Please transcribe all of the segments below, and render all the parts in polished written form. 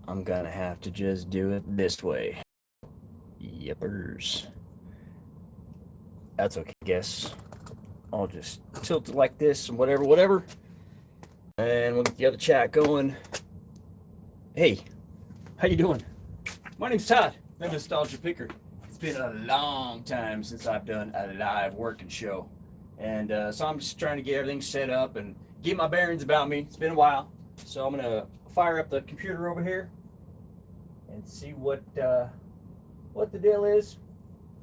I'm gonna have to just do it this way. Yepers. That's okay, I guess. I'll just tilt it like this and whatever. And we'll get the other chat going. Hey, how you doing? My name's Todd, the Nostalgia Picker. It's been a long time since I've done a live working show. And so I'm just trying to get everything set up and get my bearings about me. It's been a while. So I'm going to fire up the computer over here and see what the deal is.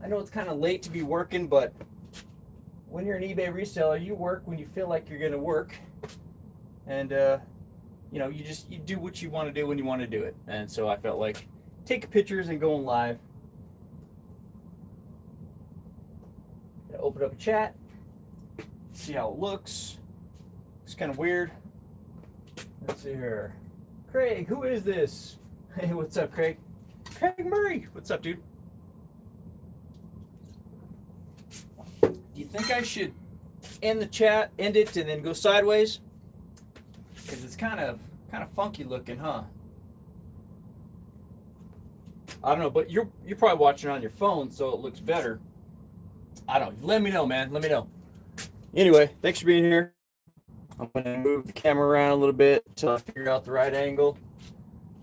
I know it's kind of late to be working, but when you're an eBay reseller, you work when you feel like you're going to work. And, you do what you want to do when you want to do it. And so I felt like take pictures and going live. Open up a chat, see how it looks. It's kind of weird. Let's see here. Craig, who is this? Hey, what's up, Craig? Craig Murray, what's up, dude? Do you think I should end the chat, end it, and then go sideways? Because it's kind of funky looking, huh? I don't know, but you're probably watching on your phone, so it looks better. I don't know. Let me know, man. Let me know. Anyway, thanks for being here. I'm going to move the camera around a little bit until I figure out the right angle.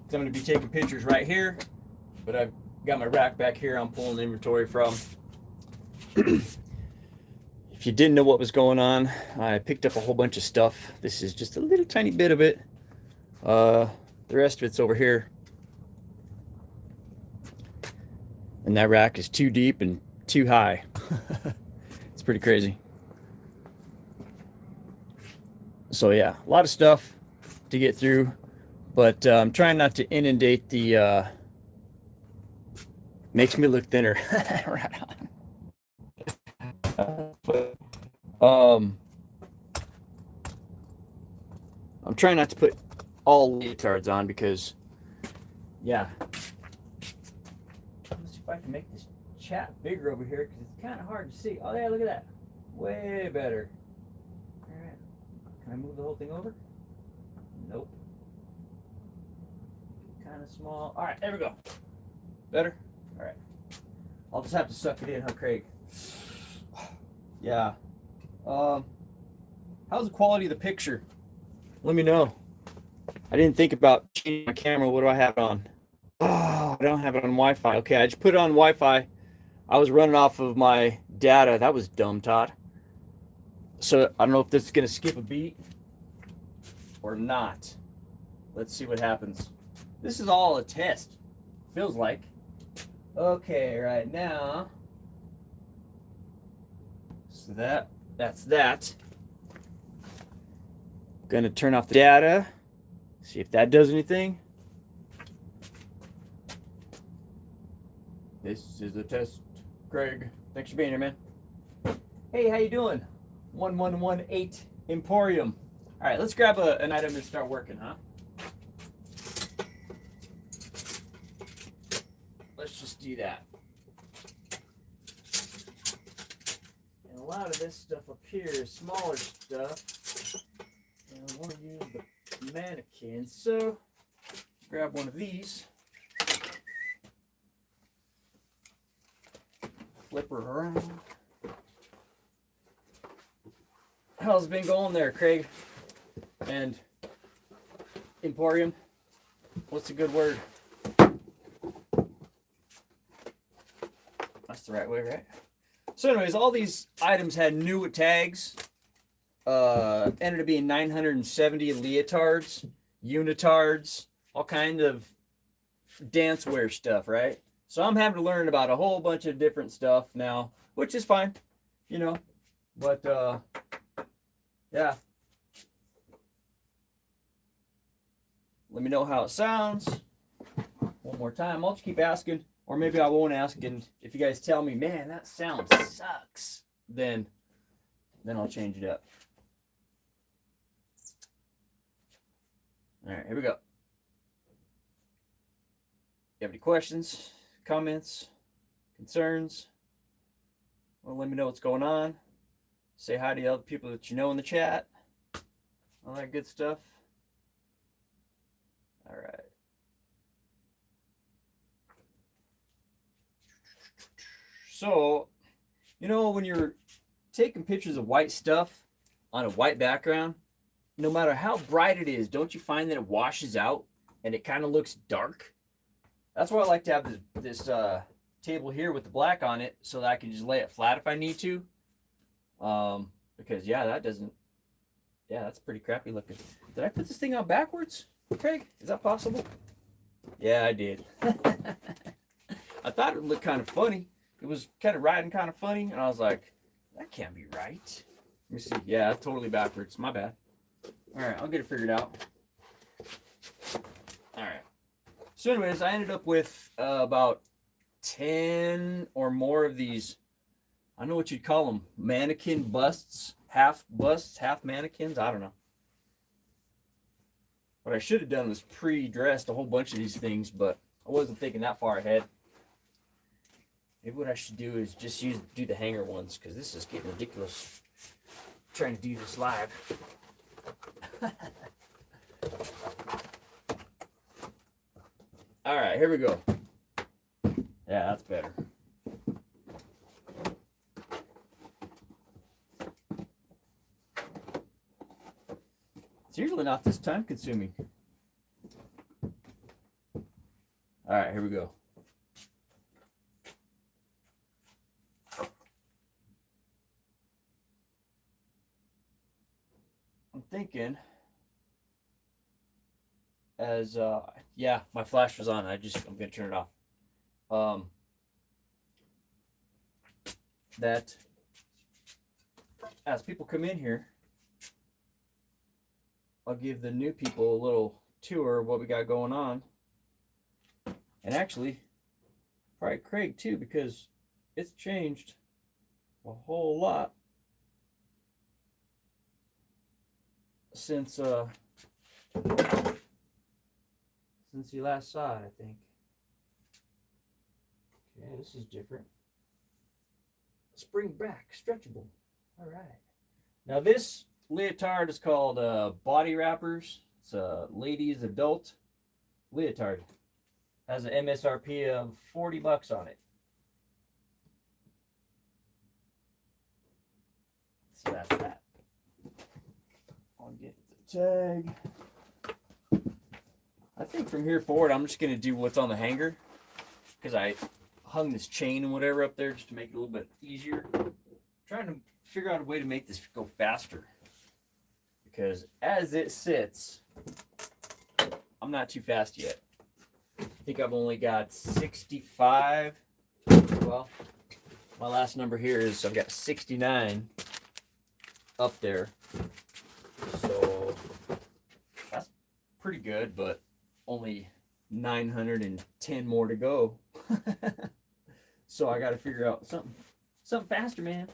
I'm going to be taking pictures right here, but I've got my rack back here I'm pulling inventory from. If you didn't know what was going on, I picked up a whole bunch of stuff. This is just a little tiny bit of it. The rest of it's over here. And that rack is too deep and too high. It's pretty crazy. So yeah, a lot of stuff to get through, but I'm trying not to inundate the makes me look thinner. Right on. I'm trying not to put all leotards on because yeah. Let's see if I can make this chat bigger over here because it's kind of hard to see. Oh yeah, look at that. Way better. All right. Can I move the whole thing over? Nope. Kind of small. All right, there we go. Better? All right. I'll just have to suck it in, huh, Craig? Yeah. How's the quality of the picture? Let me know. I didn't think about changing my camera. What do I have it on? Oh, I don't have it on Wi-Fi. Okay, I just put it on Wi-Fi. I was running off of my data. That was dumb, Todd. So I don't know if this is going to skip a beat or not. Let's see what happens. This is all a test. Feels like. Okay, right now. So that's that. Gonna turn off the data. See if that does anything. This is a test. Craig, thanks for being here, man. Hey, how you doing? 1118 Emporium. All right, let's grab an item and start working, huh? Let's just do that. And a lot of this stuff up here is smaller stuff. And I want to use the mannequin. So, grab one of these. Flip her around. How's it been going there, Craig? And Emporium? What's a good word? That's the right way, right? So anyways, all these items had new tags. Ended up being 970 leotards, unitards, all kind of dance wear stuff, right? So I'm having to learn about a whole bunch of different stuff now, which is fine, you know. But yeah. Let me know how it sounds. One more time. I'll just keep asking, or maybe I won't ask. And if you guys tell me, man, that sound sucks, then I'll change it up. All right, here we go. You have any questions, comments, concerns? Well, let me know what's going on. Say hi to the other people that you know in the chat. All that good stuff. All right. So, you know, when you're taking pictures of white stuff on a white background, no matter how bright it is, don't you find that it washes out and it kind of looks dark? That's why I like to have this table here with the black on it so that I can just lay it flat if I need to. Because yeah, that's pretty crappy looking. Did I put this thing on backwards, Craig? Is that possible? Yeah, I did. I thought it looked kind of funny. It was kind of riding kind of funny, and I was like, that can't be right. Let me see. Yeah, totally backwards. My bad. All right, I'll get it figured out. All right. So anyways, I ended up with about 10 or more of these, I don't know what you'd call them, mannequin busts, half mannequins, I don't know. What I should have done was pre-dressed a whole bunch of these things, but I wasn't thinking that far ahead. Maybe what I should do is just do the hanger ones, because this is getting ridiculous. I'm trying to do this live. All right, here we go. Yeah, that's better. It's usually not this time consuming. All right, here we go. I'm thinking as yeah, my flash was on. I'm gonna turn it off. That as people come in here, I'll give the new people a little tour of what we got going on. And actually, probably Craig too, because it's changed a whole lot since you last saw it, I think. Okay, this is different. Spring back, stretchable. All right. Now this leotard is called Body Wrappers. It's a ladies adult leotard. Has an MSRP of $40 on it. So that's that. I'll get the tag. I think from here forward, I'm just gonna do what's on the hanger, because I hung this chain and whatever up there just to make it a little bit easier. I'm trying to figure out a way to make this go faster, because as it sits, I'm not too fast yet. I think I've only got 65. Well, my last number here is I've got 69 up there. So that's pretty good, but only 910 more to go. So I got to figure out something faster, man.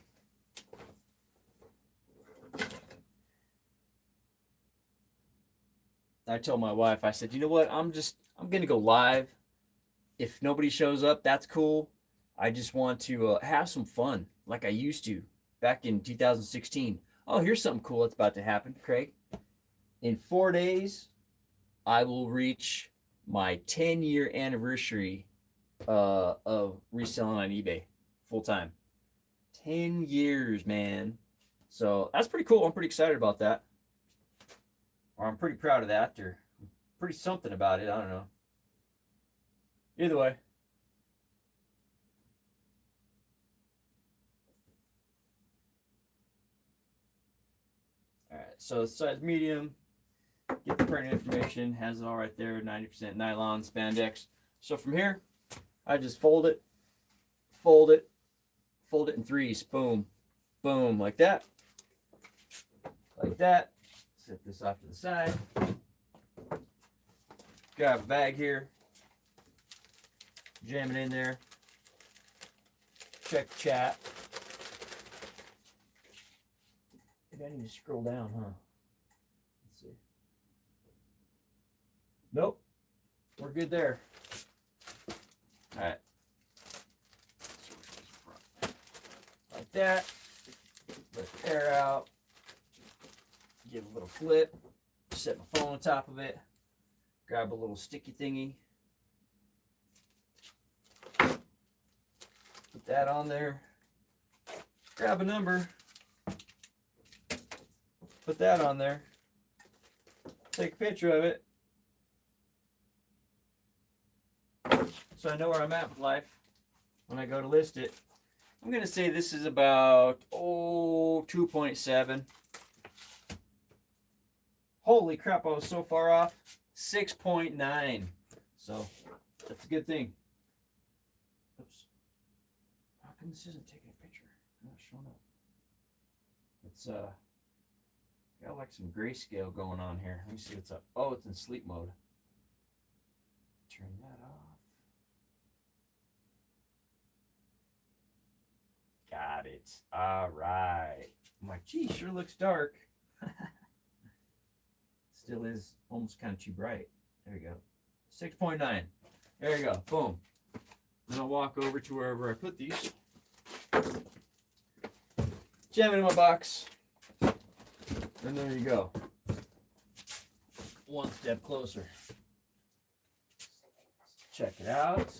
I told my wife, I said, you know what? I'm going to go live. If nobody shows up, that's cool. I just want to have some fun like I used to back in 2016. Oh, here's something cool that's about to happen, Craig. In 4 days, I will reach my 10-year anniversary of reselling on eBay full time. 10 years, man. So that's pretty cool. I'm pretty excited about that. Or I'm pretty proud of that, or pretty something about it. I don't know. Either way. All right, so size medium. Get the print information. Has it all right there. 90% nylon spandex. So from here, I just fold it in threes. Boom, boom, like that. Like that. Set this off to the side. Grab a bag here. Jam it in there. Check chat. Maybe I need to scroll down, huh? Let's see. Nope. We're good there. All right. Like that. Let the air out. Give a little flip. Set my phone on top of it. Grab a little sticky thingy. Put that on there. Grab a number. Put that on there. Take a picture of it. So I know where I'm at with life when I go to list it. I'm going to say this is about 2.7. Holy crap, I was so far off. 6.9. So that's a good thing. Oops. How come this isn't taking a picture? Not showing up. It's got like some grayscale going on here. Let me see what's up. Oh, it's in sleep mode. Turn that off. Got it. All right. I'm like, gee, sure looks dark. Still is almost kind of too bright. There we go. 6.9. There you go. Boom. Then I'll walk over to wherever I put these. Jam it in my box. And there you go. One step closer. Check it out.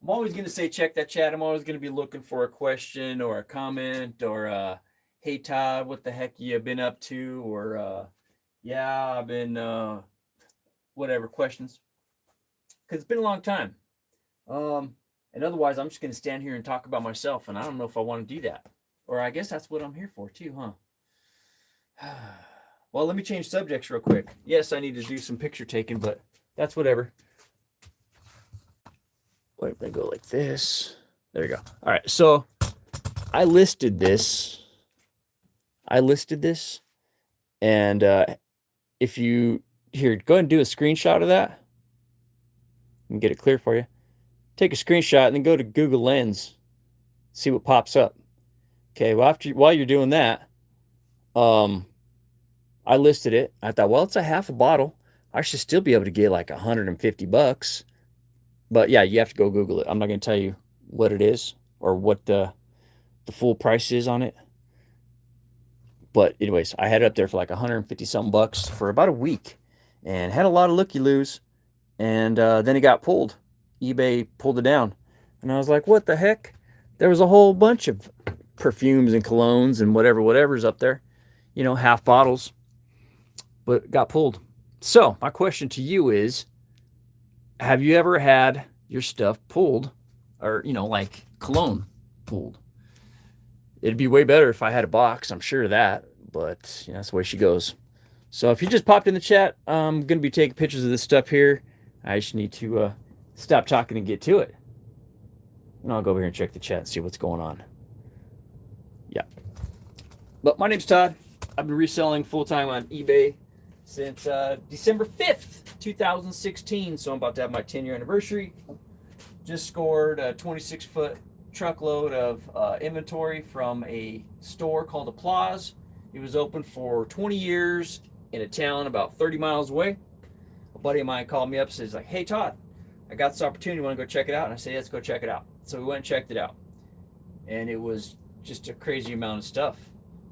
I'm always going to say check that chat. I'm always going to be looking for a question or a comment or hey Todd, what the heck you been up to? Or yeah, I've been whatever questions. Because it's been a long time. And otherwise, I'm just going to stand here and talk about myself. And I don't know if I want to do that. Or I guess that's what I'm here for too, huh? Well, let me change subjects real quick. Yes, I need to do some picture taking, but that's whatever. Wait, I'm going to go like this. There you go. All right, so I listed this. And if you, here, go ahead and do a screenshot of that. Let me get it clear for you. Take a screenshot and then go to Google Lens. See what pops up. Okay, well, while you're doing that, I listed it. I thought, well, it's a half a bottle. I should still be able to get like $150. But yeah, you have to go Google it. I'm not going to tell you what it is or what the full price is on it. But anyways, I had it up there for like 150 something bucks for about a week and had a lot of looky-loos. And then it got pulled. eBay pulled it down. And I was like, what the heck? There was a whole bunch of perfumes and colognes and whatever's up there. You know, half bottles. But it got pulled. So my question to you is, have you ever had your stuff pulled? Or, you know, like cologne pulled? It'd be way better if I had a box. I'm sure of that. But you know, that's the way she goes. So if you just popped in the chat, I'm going to be taking pictures of this stuff here. I just need to stop talking and get to it. And I'll go over here and check the chat and see what's going on. Yeah. But my name's Todd. I've been reselling full-time on eBay since December 5th, 2016. So I'm about to have my 10-year anniversary. Just scored a 26-foot truckload of inventory from a store called Applause. It was open for 20 years in a town about 30 miles away. A buddy of mine called me up and says, like, hey, Todd, I got this opportunity. You want to go check it out? And I said, let's go check it out. So we went and checked it out. And it was just a crazy amount of stuff.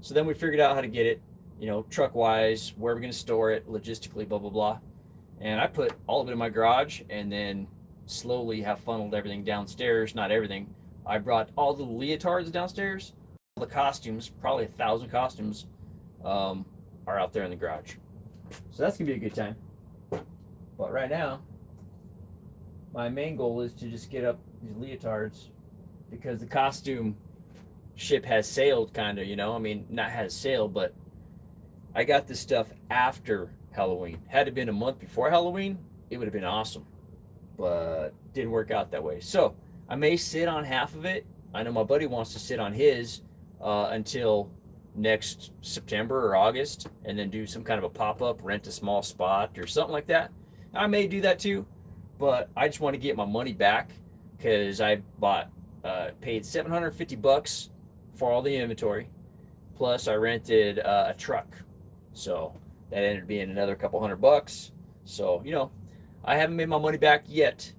So then we figured out how to get it, you know, truck-wise, where we're going to store it, logistically, blah, blah, blah. And I put all of it in my garage and then slowly have funneled everything downstairs. Not everything. I brought all the leotards downstairs. All the costumes, probably 1,000 costumes, are out there in the garage. So that's going to be a good time. But right now, my main goal is to just get up these leotards because the costume ship has sailed, kind of, you know. I mean, not has sailed, but I got this stuff after Halloween. Had it been a month before Halloween, it would have been awesome. But didn't work out that way. So I may sit on half of it. I know my buddy wants to sit on his until next September or August and then do some kind of a pop-up, rent a small spot or something like that. I may do that too, but I just want to get my money back because I paid $750 for all the inventory. Plus I rented a truck. So that ended up being another couple $100. So, you know, I haven't made my money back yet,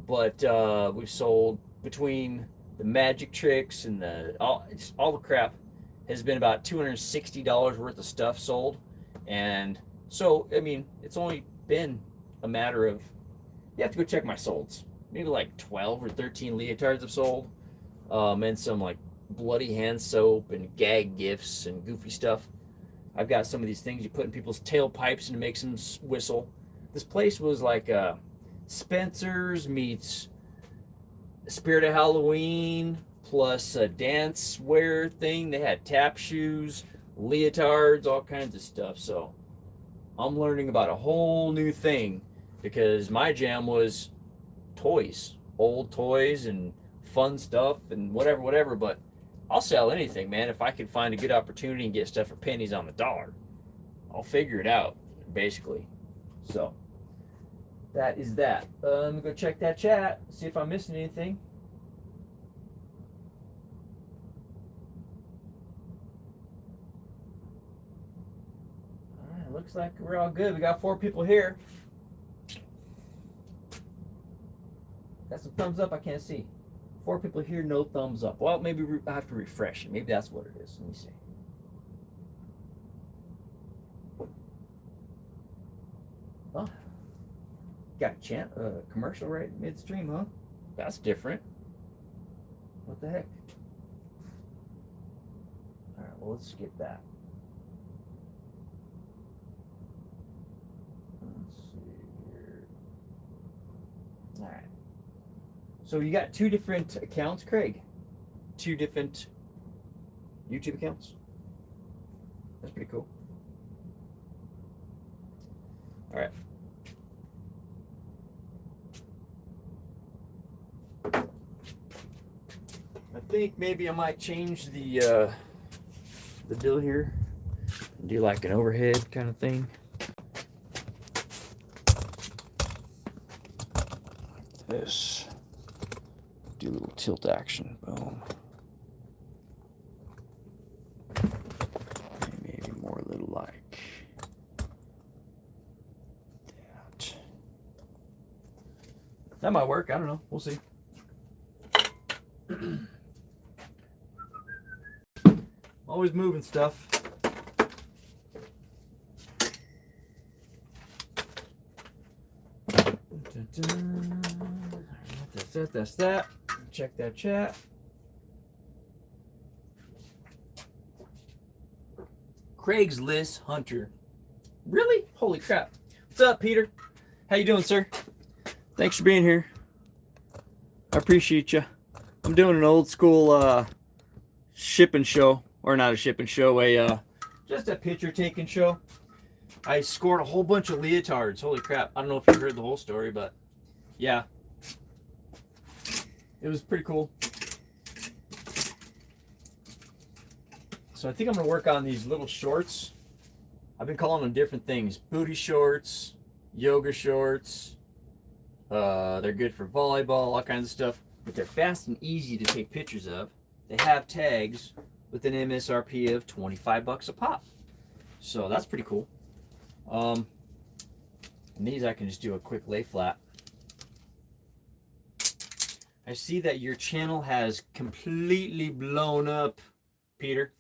but we've sold between the magic tricks and all the crap has been about $260 worth of stuff sold. And so, I mean, it's only been a matter of, you have to go check my solds. Maybe like 12 or 13 leotards have sold. and some like bloody hand soap and gag gifts and goofy stuff. I've got some of these things you put in people's tailpipes and to make them whistle. This place was like Spencer's meets Spirit of Halloween plus a dance wear thing. They had tap shoes, leotards, all kinds of stuff. So I'm learning about a whole new thing because my jam was toys, old toys and fun stuff and whatever, whatever. But I'll sell anything, man. If I can find a good opportunity and get stuff for pennies on the dollar, I'll figure it out, basically. So that is that. Let me go check that chat, see if I'm missing anything. All right, looks like we're all good. We got 4 people here. Got some thumbs up. I can't see. 4 people here, no thumbs up. Well, maybe I have to refresh it. Maybe that's what it is. Let me see. Oh, got a commercial right midstream, huh? That's different. What the heck? All right, well, let's skip that. Let's see here. All right. So you got 2 different accounts, Craig? 2 different YouTube accounts? That's pretty cool. All right. I think maybe I might change the deal here and do like an overhead kind of thing. Like this. Do a little tilt action. Boom. Maybe more a little like that. That might work. I don't know. We'll see. Always moving stuff. That's that. Check that chat. Craigslist Hunter. Really? Holy crap. What's up, Peter? How you doing, sir? Thanks for being here. I appreciate you. I'm doing an old school shipping show. Or not a shipping show, just a picture taking show. I scored a whole bunch of leotards. Holy crap. I don't know if you heard the whole story, but yeah. It was pretty cool. So I think I'm going to work on these little shorts. I've been calling them different things. Booty shorts, yoga shorts. They're good for volleyball, all kinds of stuff. But they're fast and easy to take pictures of. They have tags with an MSRP of $25 a pop. So that's pretty cool. And these I can just do a quick lay flat. I see that your channel has completely blown up, Peter.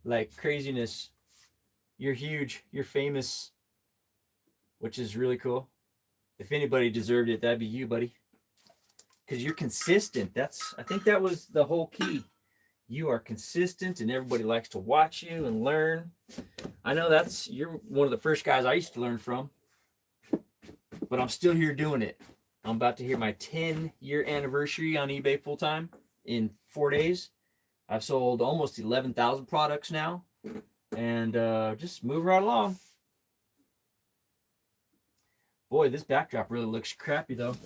Like craziness. You're huge. You're famous. Which is really cool. If anybody deserved it, that'd be you, buddy. Because you're consistent. I think that was the whole key. You are consistent and everybody likes to watch you and learn. I know you're one of the first guys I used to learn from. But I'm still here doing it. I'm about to hit my 10-year anniversary on eBay full-time in 4 days. I've sold almost 11,000 products now. And just move right along. Boy, this backdrop really looks crappy, though.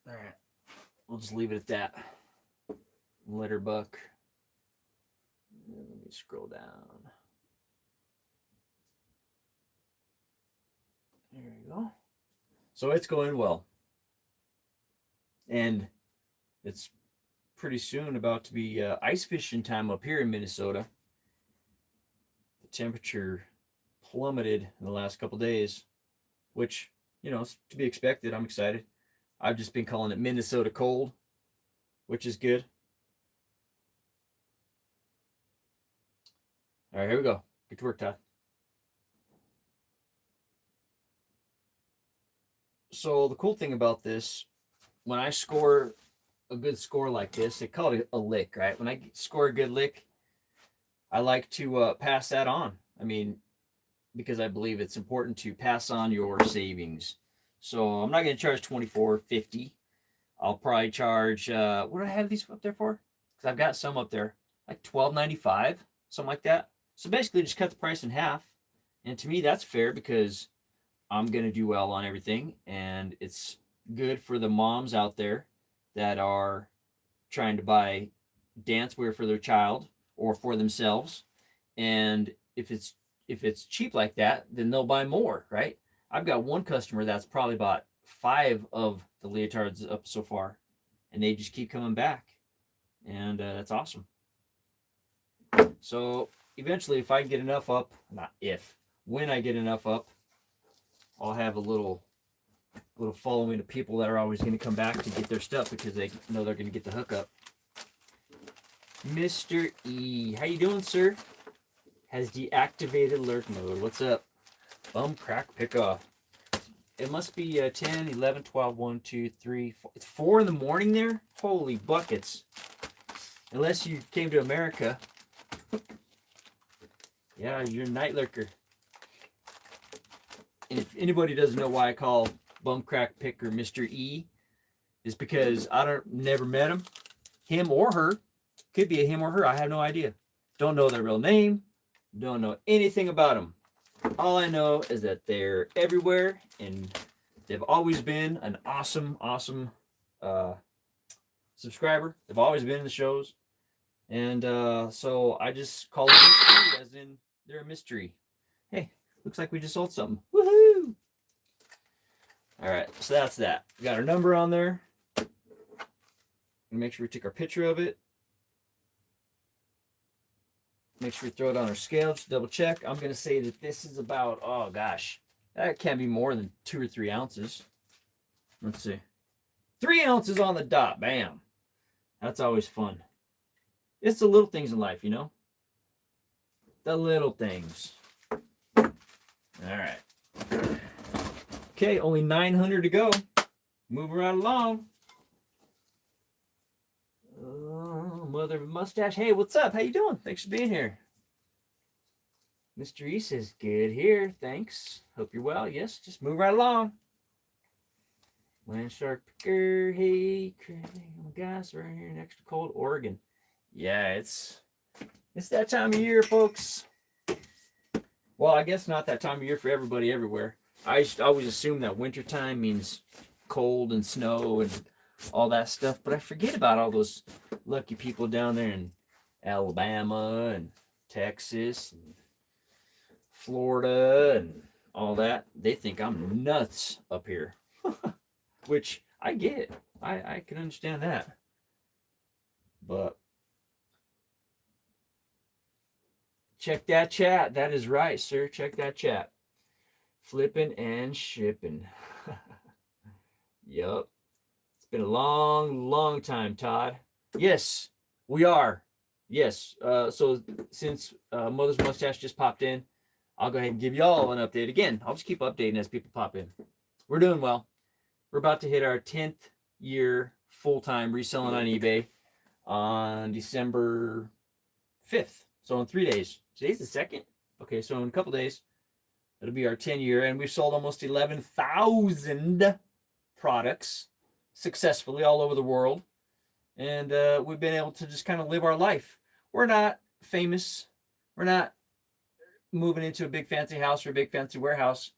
All right. We'll just leave it at that. Letterbuck. Let me scroll down. There you go. So it's going well. And it's pretty soon about to be ice fishing time up here in Minnesota. The temperature plummeted in the last couple days, which, is to be expected. I'm excited. I've just been calling it Minnesota cold, which is good. All right, here we go. Get to work, Todd. So the cool thing about this when I score a good score like this, they call it a lick, right? When I score a good lick, I like to pass that on. I mean, because I believe it's important to pass on your savings. So I'm not going to charge $24.50. I'll probably charge what do I have these up there for? Because I've got some up there like $12.95, something like that. So basically, just cut the price in half, and to me that's fair because I'm going to do well on everything, and it's good for the moms out there that are trying to buy dance wear for their child or for themselves. And if it's cheap like that, then they'll buy more, right? I've got one customer that's probably bought 5 of the leotards up so far, and they just keep coming back, and that's awesome. So eventually, if I get enough up, not if, when I get enough up, I'll have a little following of people that are always going to come back to get their stuff because they know they're going to get the hookup. Mr. E, how you doing, sir? Has deactivated alert mode. What's up? Bum crack pickoff. It must be 10, 11, 12, 1, 2, 3, 4. It's 4 in the morning there? Holy buckets. Unless you came to America. Yeah, you're a night lurker. And if anybody doesn't know why I call Bum Crack Picker Mr. E, is because I never met him or her. Could be a him or her. I have no idea. Don't know their real name. Don't know anything about them. All I know is that they're everywhere, and they've always been an awesome subscriber. They've always been in the shows, and so I just call them mystery, as in they're a mystery. Hey, looks like we just sold something. Woohoo! All right, so that's that. We got our number on there. Make sure we take our picture of it. Make sure we throw it on our scale, just double check. I'm going to say that this is about, oh gosh, that can't be more than 2 or 3 ounces. Let's see. 3 ounces on the dot, bam. That's always fun. It's the little things in life, you know? The little things. All right. Okay, only 900 to go. Moving right along. Mother of a mustache. Hey, what's up? How you doing? Thanks for being here. Mr. E says, good here. Thanks. Hope you're well. Yes, just move right along. Land Shark Picker. Hey, oh my gosh, right here next to Cold Oregon. Yeah, it's that time of year, folks. Well, I guess not that time of year for everybody everywhere. I always assume that wintertime means cold and snow and all that stuff, but I forget about all those lucky people down there in Alabama and Texas and Florida and all that. They think I'm nuts up here, which I get. I can understand that. But check that chat. That is right, sir. Check that chat. Flipping and shipping. Yup. Been a long time, Todd. Yes, we are. Yes. So since Mother's Mustache just popped in, I'll go ahead and give y'all an update. Again, I'll just keep updating as people pop in. We're doing well. We're about to hit our 10th year full-time reselling on eBay on December 5th. So in 3 days. Today's the 2nd? Okay, so in a couple days, it'll be our 10 year, and we've sold almost 11,000 products successfully all over the world, and we've been able to just kind of live our life. We're not famous, we're not moving into a big fancy house or a big fancy warehouse,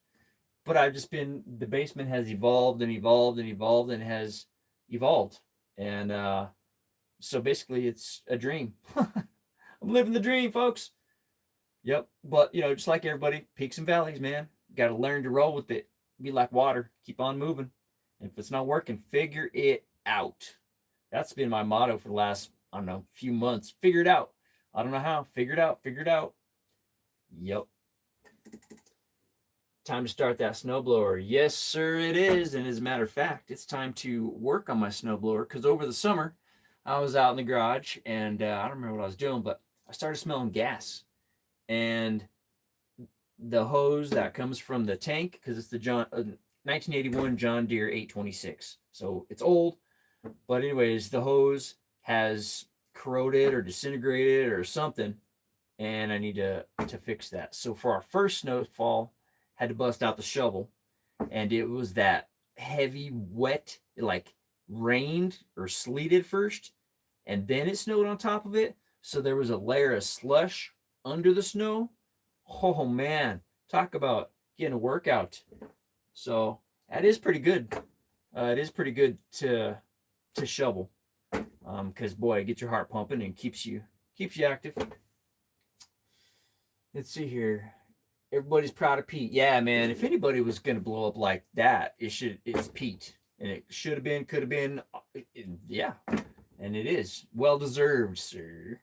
but the basement has evolved and evolved and evolved and has evolved, and so basically it's a dream. I'm living the dream, folks. Yep. But just like everybody, peaks and valleys, man. Got to learn to roll with it. Be like water, keep on moving. If it's not working, figure it out. That's been my motto for the last, few months. Figure it out. I don't know how. Figure it out. Figure it out. Yep. Time to start that snowblower. Yes, sir, it is. And as a matter of fact, it's time to work on my snowblower because over the summer, I was out in the garage and I don't remember what I was doing, but I started smelling gas. And the hose that comes from the tank, because it's the 1981 John Deere 826. So it's old, but anyways, the hose has corroded or disintegrated or something, and I need to fix that. So for our first snowfall, had to bust out the shovel, and it was that heavy, wet, like rained or sleeted first, and then it snowed on top of it. So there was a layer of slush under the snow. Oh man, talk about getting a workout. So that is pretty good. It is pretty good to shovel, because boy, it gets your heart pumping and keeps you active. Let's see here. Everybody's proud of Pete. Yeah, man. If anybody was gonna blow up like that, it's Pete, and it should have been, could have been, yeah, and it is well deserved, sir.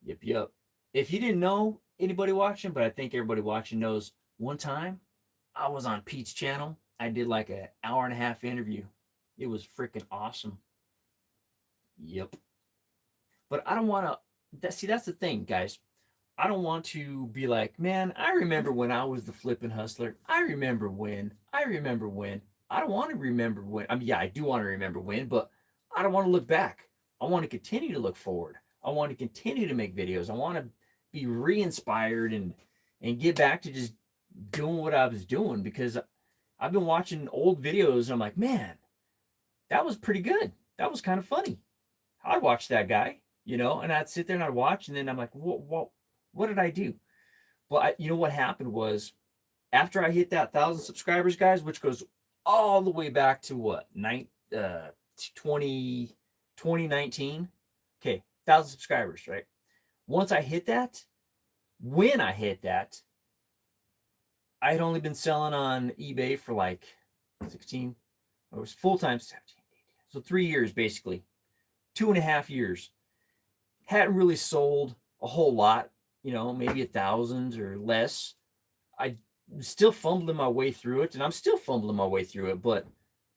Yep. If you didn't know, anybody watching, but I think everybody watching knows. One time, I was on Pete's channel. I did like an hour and a half interview. It was freaking awesome. Yep. But I don't want to. See, that's the thing, guys. I don't want to be like, man, I remember when I was the flipping hustler. I remember when. I don't want to remember when. I mean, yeah, I do want to remember when, but I don't want to look back. I want to continue to look forward. I want to continue to make videos. I want to be re-inspired and get back to just doing what I was doing, because I've been watching old videos and I'm like, man, that was pretty good. That was kind of funny. I'd watch that guy, and I'd sit there and I'd watch, and then I'm like, what did I do? But you know what happened was, after I hit that 1,000 subscribers, guys, which goes all the way back to what, 2019. Okay, 1,000 subscribers, right? Once I hit that, when I hit that, I had only been selling on eBay for like 16, it was full-time 17, 18. So 3 years, basically. 2.5 years. Hadn't really sold a whole lot, maybe 1,000 or less. I still fumbling my way through it, and I'm still fumbling my way through it, but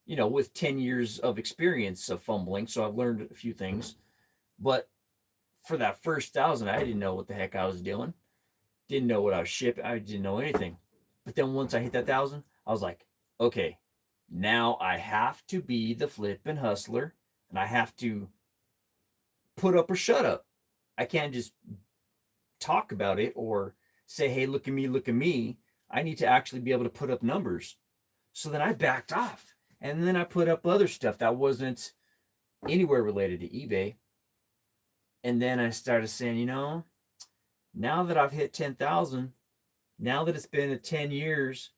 with 10 years of experience of fumbling, so I've learned a few things. But for that first 1,000, I didn't know what the heck I was doing. Didn't know what I was shipping. I didn't know anything. But then once I hit that 1,000, I was like, okay, now I have to be the flippin' hustler, and I have to put up or shut up. I can't just talk about it or say, hey, look at me. I need to actually be able to put up numbers. So then I backed off, and then I put up other stuff that wasn't anywhere related to eBay. And then I started saying, now that I've hit 10,000, now that it's been 10 years,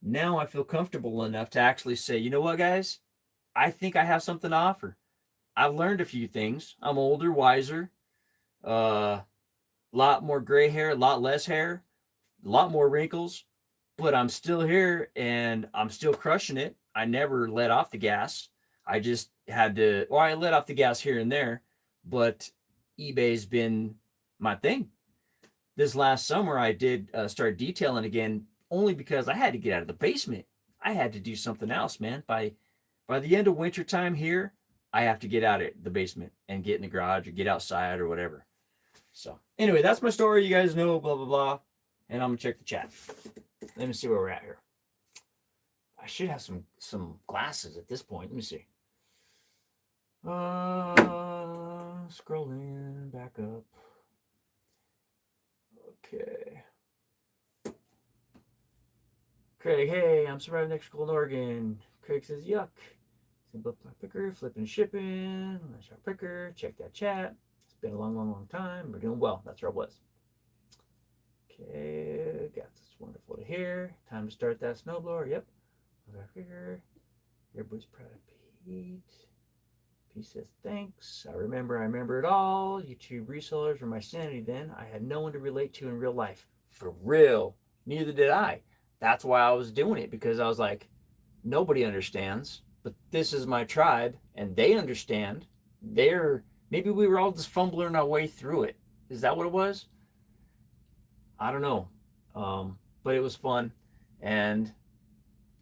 now I feel comfortable enough to actually say, you know what, guys? I think I have something to offer. I've learned a few things. I'm older, wiser, lot more gray hair, a lot less hair, a lot more wrinkles, but I'm still here and I'm still crushing it. I never let off the gas. I just had to, or I let off the gas here and there, but eBay's been my thing. This last summer, I did start detailing again, only because I had to get out of the basement. I had to do something else, man. By the end of winter time here, I have to get out of the basement and get in the garage or get outside or whatever. So anyway, that's my story. You guys know, blah, blah, blah. And I'm going to check the chat. Let me see where we're at here. I should have some glasses at this point. Let me see. Scrolling back up. Okay. Craig, hey, I'm surviving next school in Oregon. Craig says, yuck. Simple picker, flipping shipping. Let's our picker. Check that chat. It's been a long time. We're doing well. That's where I was. Okay, got this wonderful to hear. Time to start that snowblower. Yep. Our picker. Everybody's proud of Pete. Pete says, thanks. I remember it all. YouTube resellers were my sanity then. I had no one to relate to in real life. For real. Neither did I. That's why I was doing it, because I was like, nobody understands, but this is my tribe, and they understand. Maybe we were all just fumbling our way through it. Is that what it was? I don't know. But it was fun, and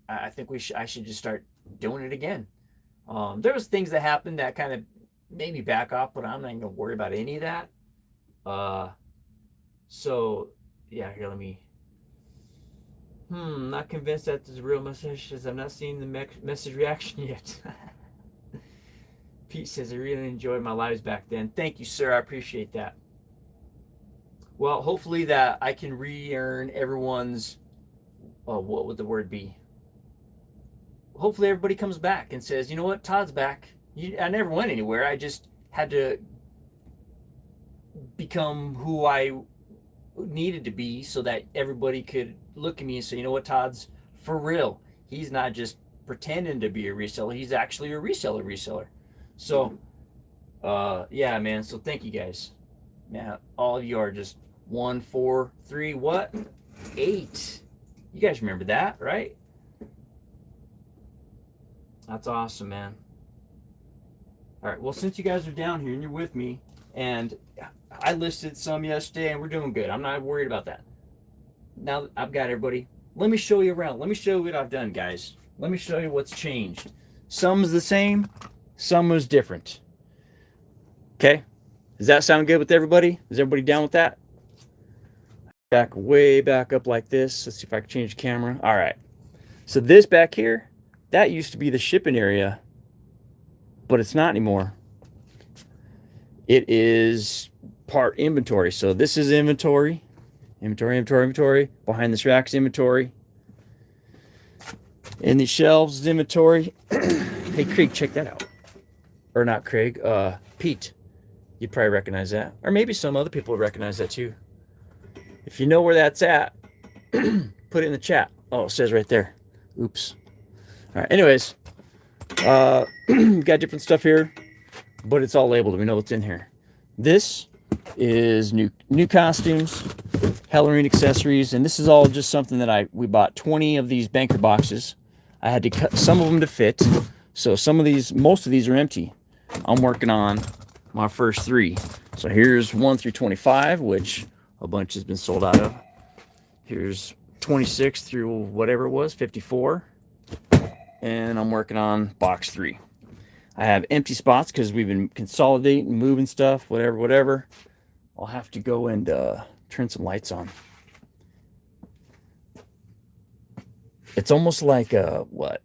I think I should just start doing it again. There was things that happened that kind of made me back off, but I'm not going to worry about any of that. So yeah, here, let me Not convinced that there's a real message as I'm not seeing the message reaction yet. Pete says, I really enjoyed my lives back then. Thank you, sir. I appreciate that. Well, hopefully that I can re-earn everyone's, what would the word be? Hopefully everybody comes back and says, you know what, Todd's back. I never went anywhere. I just had to become who I needed to be so that everybody could look at me and say, you know what, Todd's for real. He's not just pretending to be a reseller. He's actually a reseller. So, yeah, man. So thank you guys. Man, all of you are just 1, 4, 3, what? 8. You guys remember that, right? That's awesome, man. All right. Well, since you guys are down here and you're with me, and I listed some yesterday, and we're doing good. I'm not worried about that. Now I've got everybody. Let me show you around. Let me show you what I've done, guys. Let me show you what's changed. Some's the same, some is different. Okay? Does that sound good with everybody? Is everybody down with that? Back way back up like this. Let's see if I can change the camera. All right. So this back here, that used to be the shipping area, but it's not anymore. It is part inventory. So this is inventory. Behind this rack's inventory. In the shelves is inventory. Hey, Craig, check that out. Or not Craig, Pete. You'd probably recognize that. Or maybe some other people would recognize that too. If you know where that's at, put it in the chat. Oh, it says right there. Oops. All right, anyways. Got different stuff here, but it's all labeled. We know what's in here. This is new costumes, Halloween accessories, and this is all just something that we bought 20 of these banker boxes. I had to cut some of them to fit, so most of these are empty. I'm working on my first 3. So here's 1 through 25, which a bunch has been sold out of. Here's 26 through whatever it was, 54, and I'm working on box 3. I have empty spots because we've been consolidating, moving stuff, whatever. I'll have to go and turn some lights on. It's almost like what?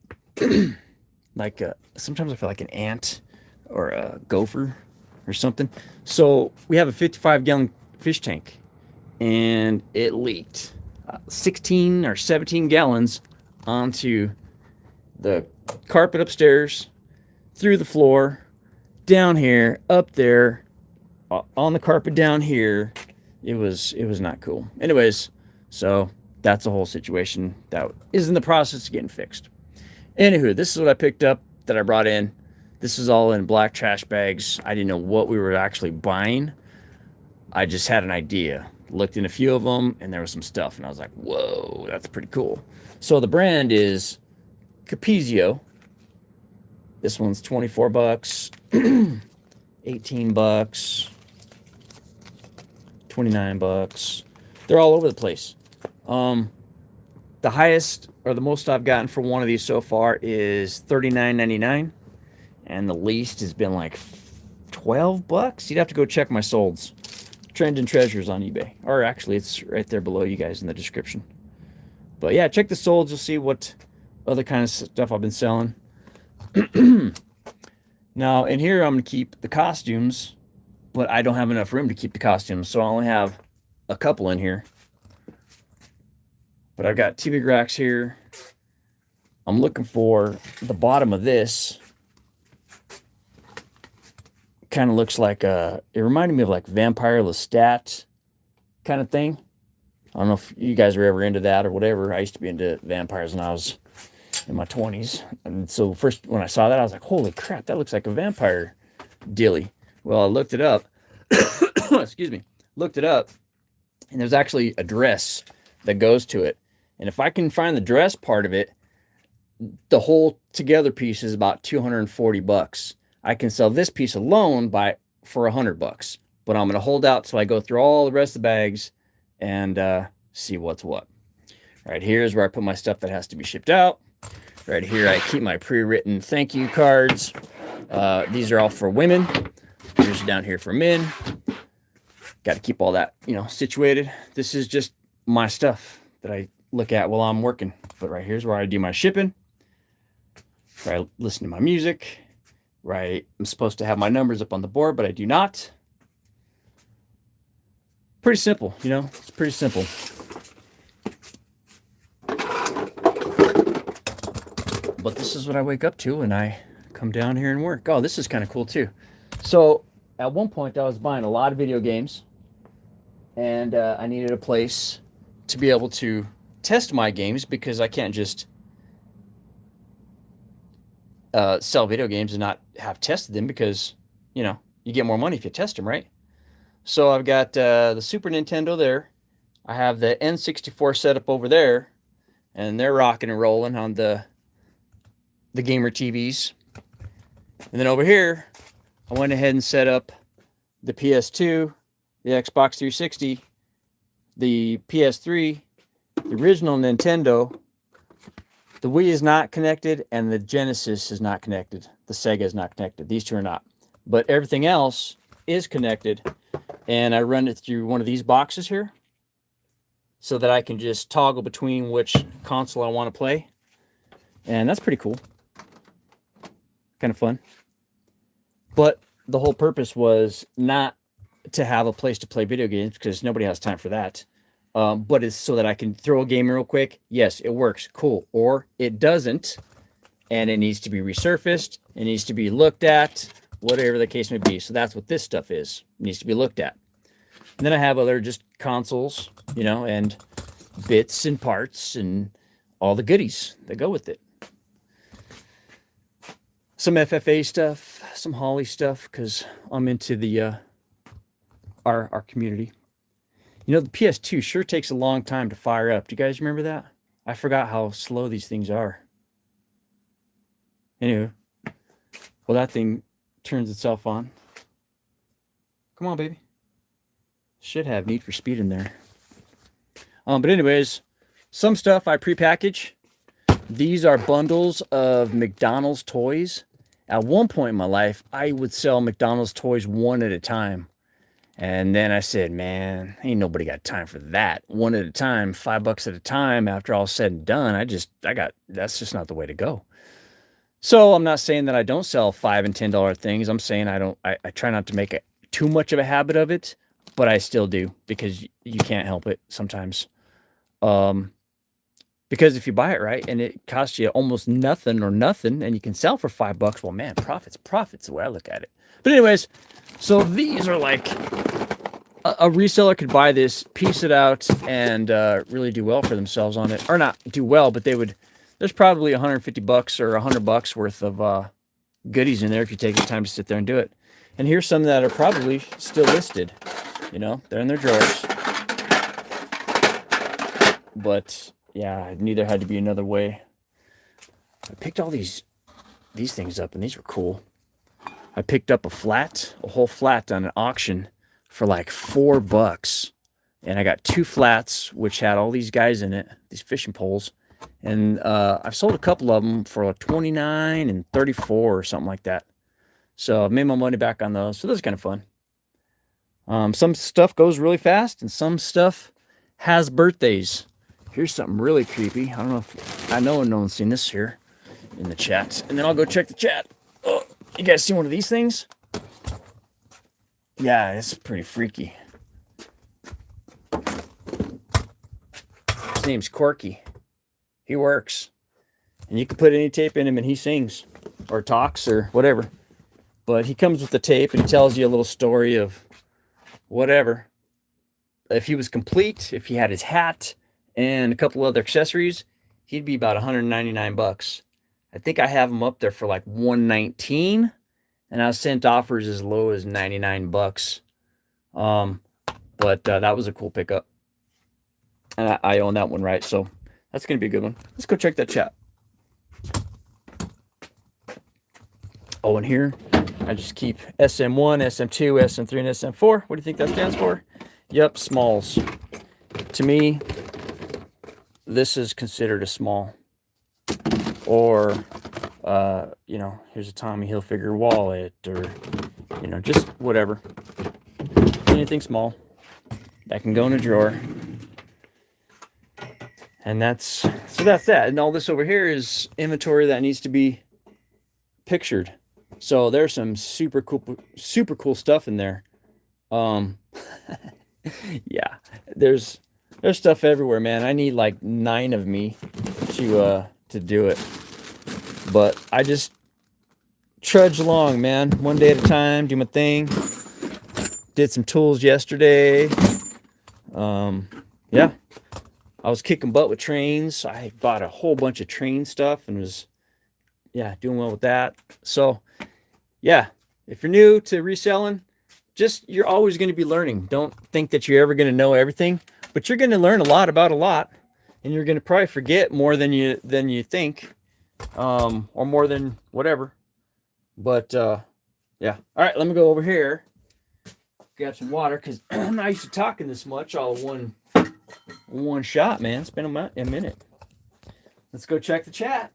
Like sometimes I feel like an ant or a gopher or something. So we have a 55-gallon fish tank, and it leaked 16 or 17 gallons onto the carpet upstairs, through the floor, down here, up there, on the carpet down here. It was not cool. Anyways, so that's the whole situation that is in the process of getting fixed. Anywho, this is what I picked up that I brought in. This is all in black trash bags. I didn't know what we were actually buying. I just had an idea. Looked in a few of them, and there was some stuff, and I was like, whoa, that's pretty cool. So the brand is Capizio. This one's 24 bucks, 18 bucks, 29 bucks. They're all over the place. The highest or the most I've gotten for one of these so far is $39.99, and the least has been like 12 bucks. You'd have to go check my solds. Trend and Treasures on eBay, or actually it's right there below you guys in the description. But yeah, check the solds. You'll see what other kind of stuff I've been selling. Now in here I'm going to keep the costumes, but I don't have enough room to keep the costumes, so I only have a couple in here. But I've got 2 big racks here. I'm looking for the bottom of this. Kind of looks like it reminded me of like Vampire Lestat kind of thing. I don't know if you guys were ever into that or whatever. I used to be into vampires when I was in my 20s. And so first when I saw that, I was like, holy crap, that looks like a vampire dilly. Well, I looked it up. Excuse me. Looked it up, and there's actually a dress that goes to it. And if I can find the dress part of it, the whole together piece is about 240 bucks. I can sell this piece alone for 100 bucks. But I'm going to hold out till I go through all the rest of the bags and see what's what. Right here is where I put my stuff that has to be shipped out. Right here I keep my pre-written thank you cards. These are all for women. Here's down here for men. Got to keep all that, situated. This is just my stuff that look at while I'm working. But right here's where I do my shipping, where I listen to my music, right? I'm supposed to have my numbers up on the board, but I do not. Pretty simple, you know, it's pretty simple. But this is what I wake up to when I come down here and work. Oh, this is kind of cool too. So at one point I was buying a lot of video games, and I needed a place to be able to test my games, because I can't just sell video games and not have tested them, because, you know, you get more money if you test them, right? So I've got the Super Nintendo there. I have the N64 set up over there, and they're rocking and rolling on the gamer TVs. And then over here, I went ahead and set up the PS2, the Xbox 360, the PS3, the original Nintendo. The Wii is not connected, and the Genesis is not connected. The Sega is not connected. These two are not. But everything else is connected, and I run it through one of these boxes here, so that I can just toggle between which console I want to play. And that's pretty cool. Kind of fun. But the whole purpose was not to have a place to play video games, because nobody has time for that. But it's so that I can throw a game real quick. Yes, it works. Cool. Or it doesn't, and it needs to be resurfaced. It needs to be looked at, whatever the case may be. So that's what this stuff is. It needs to be looked at. And then I have other just consoles, you know, and bits and parts and all the goodies that go with it. Some FFA stuff, some Hawley stuff, because I'm into the our community. You know, the PS2 sure takes a long time to fire up. Do you guys remember that? I forgot how slow these things are. Anyway, well, that thing turns itself on. Come on, baby. Should have Need for Speed in there. But anyways, some stuff I prepackage. These are bundles of McDonald's toys. At one point in my life, I would sell McDonald's toys one at a time. And then I said, man, ain't nobody got time for that. One at a time, $5 at a time. After all said and done, that's just not the way to go. So I'm not saying that I don't sell $5 and $10 things. I'm saying I try not to make too much of a habit of it, but I still do, because you can't help it sometimes. Because if you buy it right and it costs you almost nothing, and you can sell for $5, well, man, profit's the way I look at it. But anyways, so these are like, a reseller could buy this, piece it out, and really do well for themselves on it. Or not do well, but there's probably $150 or $100 worth of goodies in there if you take the time to sit there and do it. And here's some that are probably still listed. You know, they're in their drawers. But yeah, I knew there had to be another way. I picked all these things up, and these were cool. I picked up a whole flat on an auction for like $4. And I got 2 flats, which had all these guys in it, these fishing poles. And I've sold a couple of them for like $29 and $34 or something like that. So I've made my money back on those. So this is kind of fun. Some stuff goes really fast, and some stuff has birthdays. Here's something really creepy. I don't know if no one's seen this here in the chat. And then I'll go check the chat. Oh, you guys seen one of these things? Yeah, it's pretty freaky. His name's Corky. He works. And you can put any tape in him and he sings or talks or whatever. But he comes with the tape and he tells you a little story of whatever. If he was complete, if he had his hat and a couple other accessories, he'd be about $199. I think I have him up there for like $119, and I sent offers as low as $99. But that was a cool pickup, and I own that one, right? So that's gonna be a good one. Let's go check that chat. Oh, and here I just keep SM1, SM2, SM3, and SM4. What do you think that stands for? Yep, smalls. To me, this is considered a small. Or, you know, here's a Tommy Hilfiger wallet, or, you know, just whatever. Anything small that can go in a drawer. And that's that. And all this over here is inventory that needs to be pictured. So there's some super cool stuff in there. Um, yeah, there's stuff everywhere, man. I need like 9 of me to do it. But I just trudge along, man, one day at a time, do my thing. Did some tools yesterday. Yeah, I was kicking butt with trains. I bought a whole bunch of train stuff and was, yeah, doing well with that. So, yeah, if you're new to reselling, just you're always going to be learning. Don't think that you're ever going to know everything, but you're going to learn a lot about a lot, and you're going to probably forget more than you think, or more than whatever. But yeah. All right, let me go over here. Grab some water because I'm not used to talking this much all in one shot, man. It's been a minute. Let's go check the chat.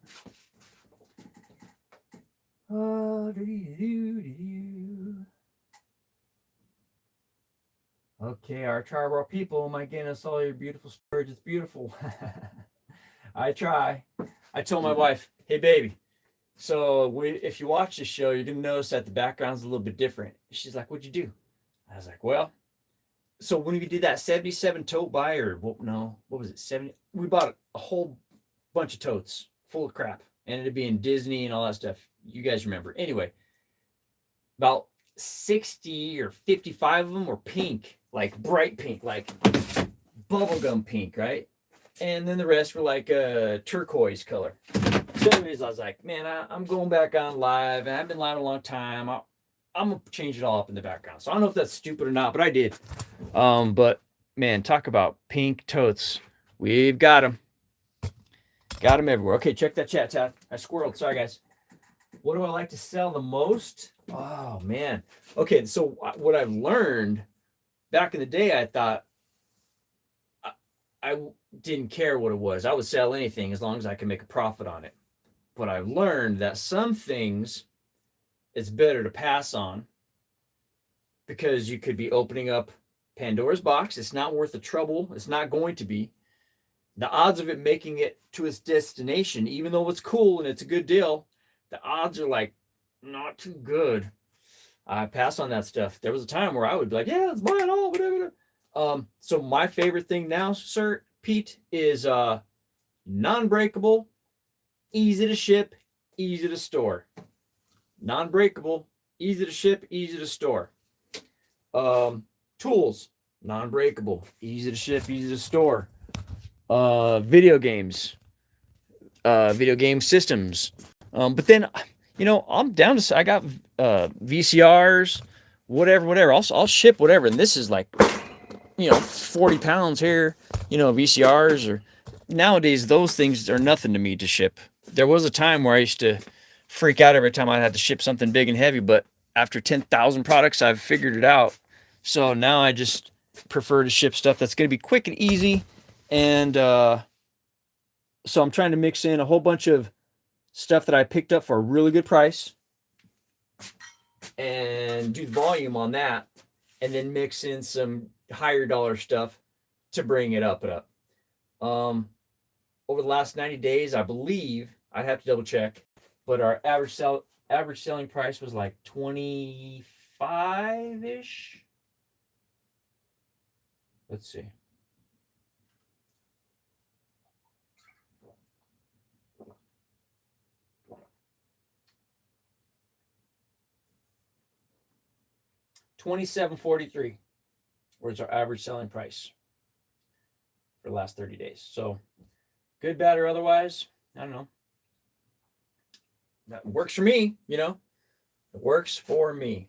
Okay, our Charbroil people, my goodness, all your beautiful storage. It's beautiful. I try. I told my wife, hey, baby, so if you watch this show, you're going to notice that the background's a little bit different. She's like, what'd you do? I was like, well, so when we did that 77 tote buy, or what was it, 70? We bought a whole bunch of totes full of crap. Ended up being Disney and all that stuff. You guys remember. Anyway, about 60 or 55 of them were pink, like bright pink, like bubblegum pink, right? And then the rest were like a turquoise color. So anyways, I was like, man, I'm going back on live, and I've been live a long time. I'm going to change it all up in the background. So I don't know if that's stupid or not, but I did. But, man, talk about pink totes. We've got them. Got them everywhere. Okay, check that chat, Todd. I squirreled. Sorry, guys. What do I like to sell the most? Oh, man. Okay, so what I've learned, back in the day, I thought I didn't care what it was. I would sell anything as long as I could make a profit on it. But I've learned that some things it's better to pass on because you could be opening up Pandora's box. It's not worth the trouble. It's not going to be. The odds of it making it to its destination, even though it's cool and it's a good deal, the odds are like not too good. I pass on that stuff. There was a time where I would be like, yeah, let's buy it all, whatever. So my favorite thing now, sir, Pete, is non-breakable, easy to ship, easy to store. Non-breakable, easy to ship, easy to store. Tools, non-breakable, easy to ship, easy to store. Video games, video game systems. But then, I'm down to, I got VCRs, whatever. I'll ship whatever. And this is like, 40 pounds here, VCRs, or nowadays, those things are nothing to me to ship. There was a time where I used to freak out every time I had to ship something big and heavy, but after 10,000 products, I've figured it out. So now I just prefer to ship stuff that's going to be quick and easy. And so I'm trying to mix in a whole bunch of stuff that I picked up for a really good price and do the volume on that, and then mix in some higher dollar stuff to bring it up. Over the last 90 days, I believe, I'd have to double check, but our average selling price was like 25-ish. Let's see. $27.43 was our average selling price for the last 30 days. So good, bad, or otherwise, I don't know. That works for me, It works for me.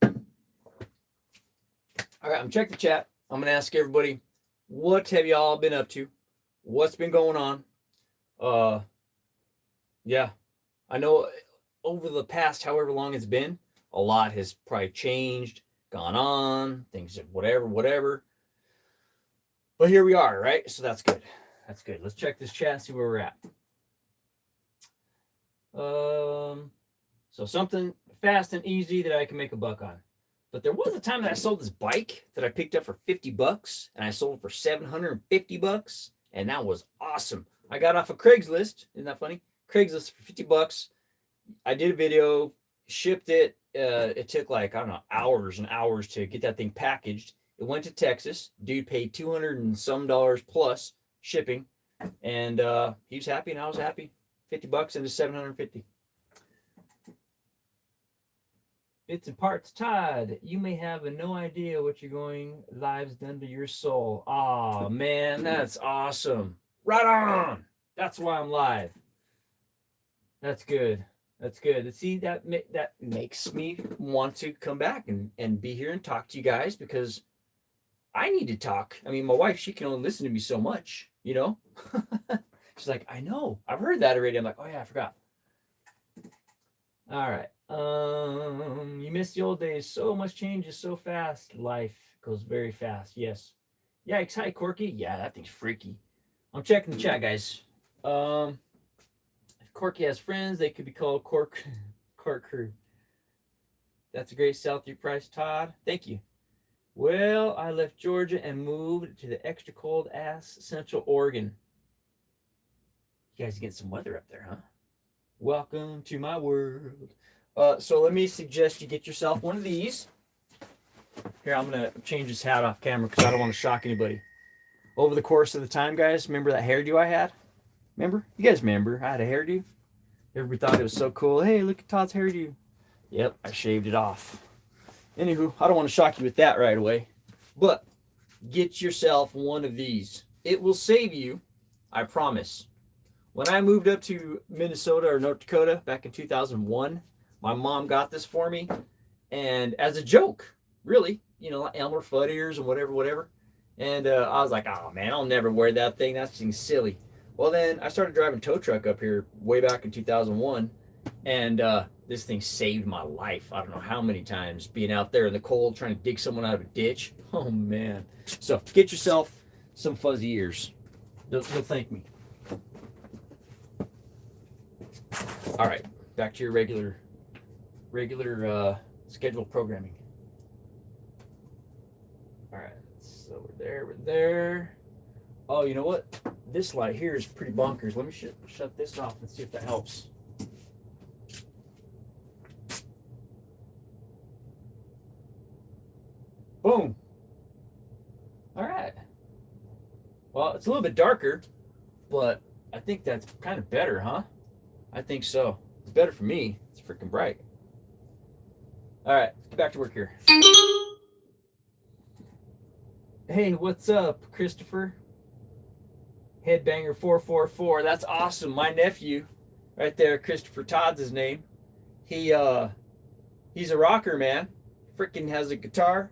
All right, I'm checking the chat. I'm going to ask everybody, what have y'all been up to? What's been going on? Yeah, I know over the past however long it's been, a lot has probably changed, gone on, things, whatever. But here we are, right? So that's good. That's good. Let's check this chat and see where we're at. So something fast and easy that I can make a buck on. But there was a time that I sold this bike that I picked up for $50, and I sold it for $750, and that was awesome. I got off of Craigslist. Isn't that funny? Craigslist for $50. I did a video, shipped it. It took like, I don't know, hours and hours to get that thing packaged. It went to Texas. Dude paid $200 and some plus shipping, and he was happy and I was happy. $50 into $750. Bits and parts, Todd. You may have no idea what you're going live's done to your soul. Oh man, that's awesome. Right on. That's why I'm live. That's good. That's good. See, that makes me want to come back and be here and talk to you guys, because I need to talk. I mean, my wife, she can only listen to me so much, you know? She's like, I know. I've heard that already. I'm like, oh yeah, I forgot. All right. You miss the old days. So much changes so fast. Life goes very fast. Yes. Yikes. Hi, Corky. Yeah, that thing's freaky. I'm checking the chat, guys. If Corky has friends, they could be called Cork Crew. That's a great sell through price, Todd. Thank you. Well, I left Georgia and moved to the extra cold ass Central Oregon. You guys are getting some weather up there, huh? Welcome to my world. So let me suggest you get yourself one of these. Here, I'm going to change this hat off camera because I don't want to shock anybody. Over the course of the time, guys, remember that hairdo I had? Remember? You guys remember? I had a hairdo. Everybody thought it was so cool. Hey, look at Todd's hairdo. Yep, I shaved it off. Anywho, I don't want to shock you with that right away. But get yourself one of these. It will save you, I promise. When I moved up to Minnesota or North Dakota back in 2001, my mom got this for me. And as a joke, really, you know, Elmer Fudd ears and whatever. And I was like, oh man, I'll never wear that thing. That thing's silly. Well, then I started driving tow truck up here way back in 2001. And this thing saved my life. I don't know how many times being out there in the cold trying to dig someone out of a ditch. Oh man. So get yourself some fuzzy ears. They'll thank me. All right, back to your regular scheduled programming. All right, so we're there. Oh, you know what? This light here is pretty bonkers. Let me shut this off and see if that helps. Boom. All right. Well, it's a little bit darker, but I think that's kind of better, huh? I think so. It's better for me. It's freaking bright. All right, let's get back to work here. Hey, what's up, Christopher? Headbanger 444. That's awesome. My nephew, right there, Christopher Todd's his name. He's a rocker, man. Freaking has a guitar.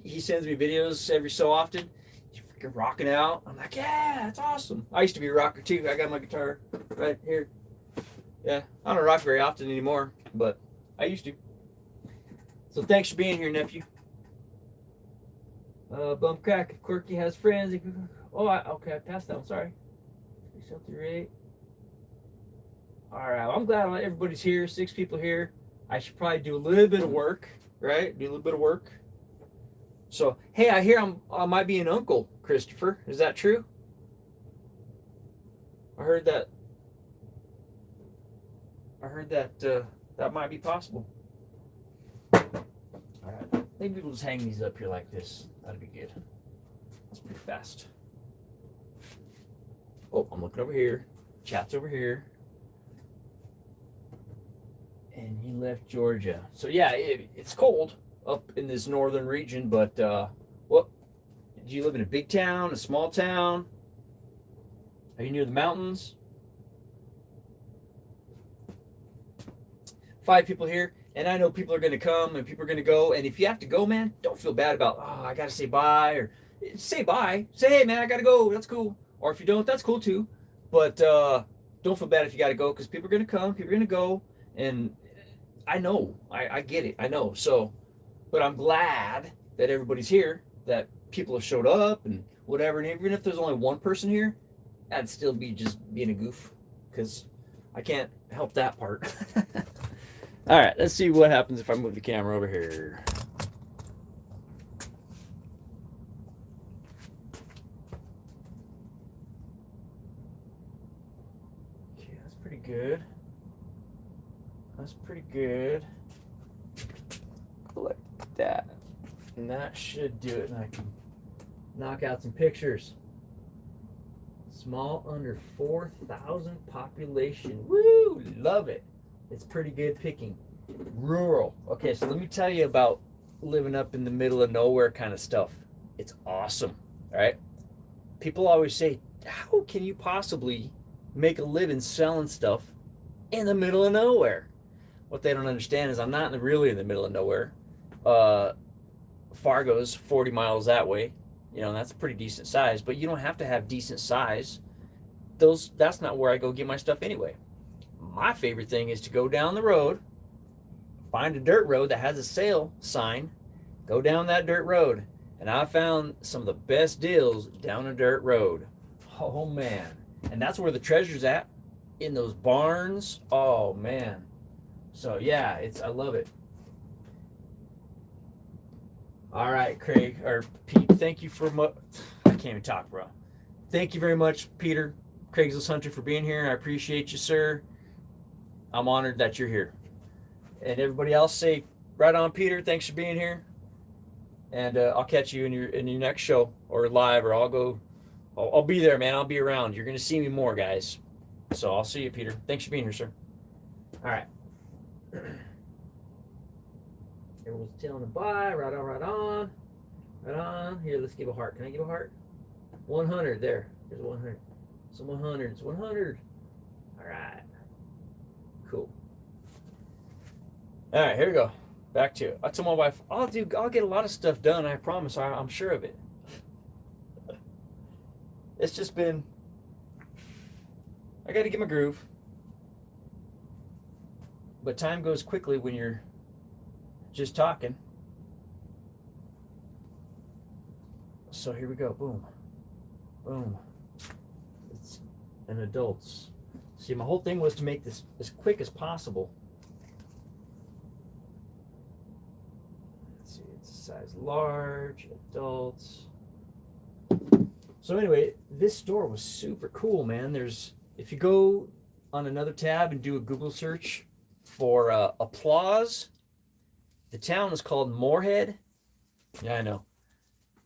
He sends me videos every so often. He's freaking rocking out. I'm like, yeah, that's awesome. I used to be a rocker too. I got my guitar right here. Yeah, I don't rock very often anymore, but I used to. So thanks for being here, nephew. Bum crack. If Quirky has friends, okay, I passed that one. Sorry. 378. All right, well, I'm glad everybody's here. 6 people here. I should probably do a little bit of work, right? Do a little bit of work. So, hey, I hear I might be an uncle, Christopher. Is that true? I heard that that might be possible. All right, maybe we'll just hang these up here like this. That'd be good. That's pretty fast. Oh, I'm looking over here. Chat's over here. And he left Georgia. So yeah, it's cold up in this northern region, but what? Do you live in a big town, a small town? Are you near the mountains? 5 people here, and I know people are going to come and people are going to go. And if you have to go, man, don't feel bad about, oh, I got to say bye, or say bye. Say, hey, man, I got to go. That's cool. Or if you don't, that's cool too. But don't feel bad if you got to go, because people are going to come, people are going to go. And I know, I get it, I know. So, but I'm glad that everybody's here, that people have showed up and whatever. And even if there's only one person here, that'd still be just being a goof, because I can't help that part. All right, let's see what happens if I move the camera over here. good. That's pretty good. Like that. And that should do it. And I can knock out some pictures. Small, under 4,000 population. Woo! Love it. It's pretty good picking. Rural. Okay, so let me tell you about living up in the middle of nowhere kind of stuff. It's awesome. All right. People always say, how can you possibly make a living selling stuff in the middle of nowhere? What they don't understand is I'm not really in the middle of nowhere. Fargo's 40 miles that way. You know, that's a pretty decent size, but you don't have to have decent size. That's not where I go get my stuff anyway. My favorite thing is to go down the road, find a dirt road that has a sale sign, go down that dirt road. And I found some of the best deals down a dirt road. Oh man. And that's where the treasure's at, in those barns. Oh man. So yeah, I love it. All right, Craig, or Pete, thank you I can't even talk, bro. Thank you very much, Peter, Craigslist Hunter, for being here. I appreciate you, sir. I'm honored that you're here. And everybody else, say right on, Peter. Thanks for being here. And I'll catch you in your next show, or live, or I'll be there, man. I'll be around. You're gonna see me more, guys. So I'll see you, Peter. Thanks for being here, sir. All right. Everyone's telling them bye. Right on, right on. Right on. Here, let's give a heart. Can I give a heart? 100. There. There's 100. Some 100s. 100. All right. Cool. All right, here we go. Back to it. I told my wife, I'll get a lot of stuff done. I promise. I'm sure of it. It's just been, I got to get my groove. But time goes quickly when you're just talking. So here we go. Boom. Boom. It's an adults. See, my whole thing was to make this as quick as possible. Let's see, it's size large, adults. So anyway, this store was super cool, man. If you go on another tab and do a Google search for applause, the town is called Moorhead. Yeah, I know.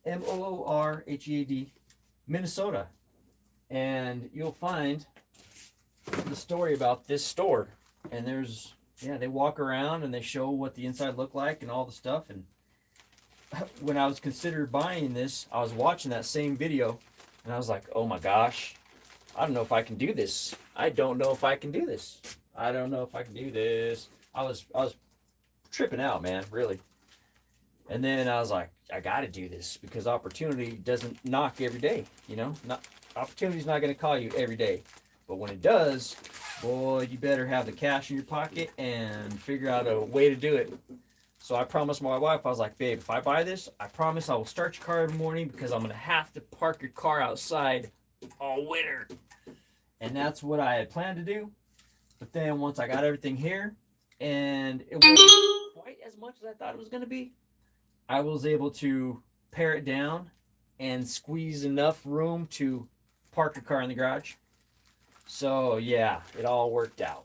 Moorhead, Minnesota. And you'll find the story about this store. And they walk around and they show what the inside looked like and all the stuff. And when I was considered buying this, I was watching that same video and I was like, oh my gosh, I don't know if I can do this. I don't know if I can do this. I don't know if I can do this. I was tripping out, man, really. And then I was like, I got to do this because opportunity doesn't knock every day, you know? Opportunity's not going to call you every day. But when it does, boy, you better have the cash in your pocket and figure out a way to do it. So I promised my wife, I was like, babe, if I buy this, I promise I will start your car every morning because I'm going to have to park your car outside all winter. And that's what I had planned to do. But then once I got everything here, and it wasn't quite as much as I thought it was going to be, I was able to pare it down and squeeze enough room to park your car in the garage. So yeah, it all worked out.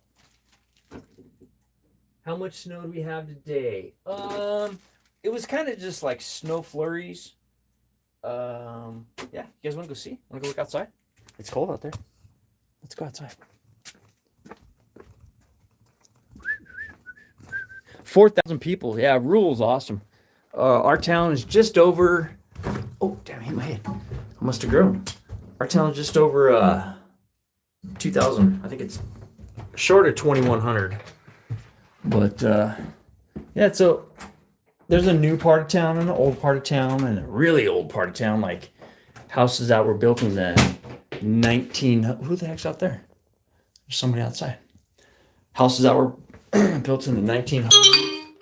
How much snow do we have today? It was kind of just like snow flurries. Yeah, you guys want to go see? Want to go look outside? It's cold out there. Let's go outside. 4,000 people. Yeah, rural's awesome. Our town is just over. Oh, damn! I hit my head. I must have grown. Our town is just over 2,000. I think it's short of 2,100. But yeah, so there's a new part of town and an old part of town and a really old part of town, like houses that were built in the 19. Who the heck's out there? There's somebody outside. Houses that were built in the 1900s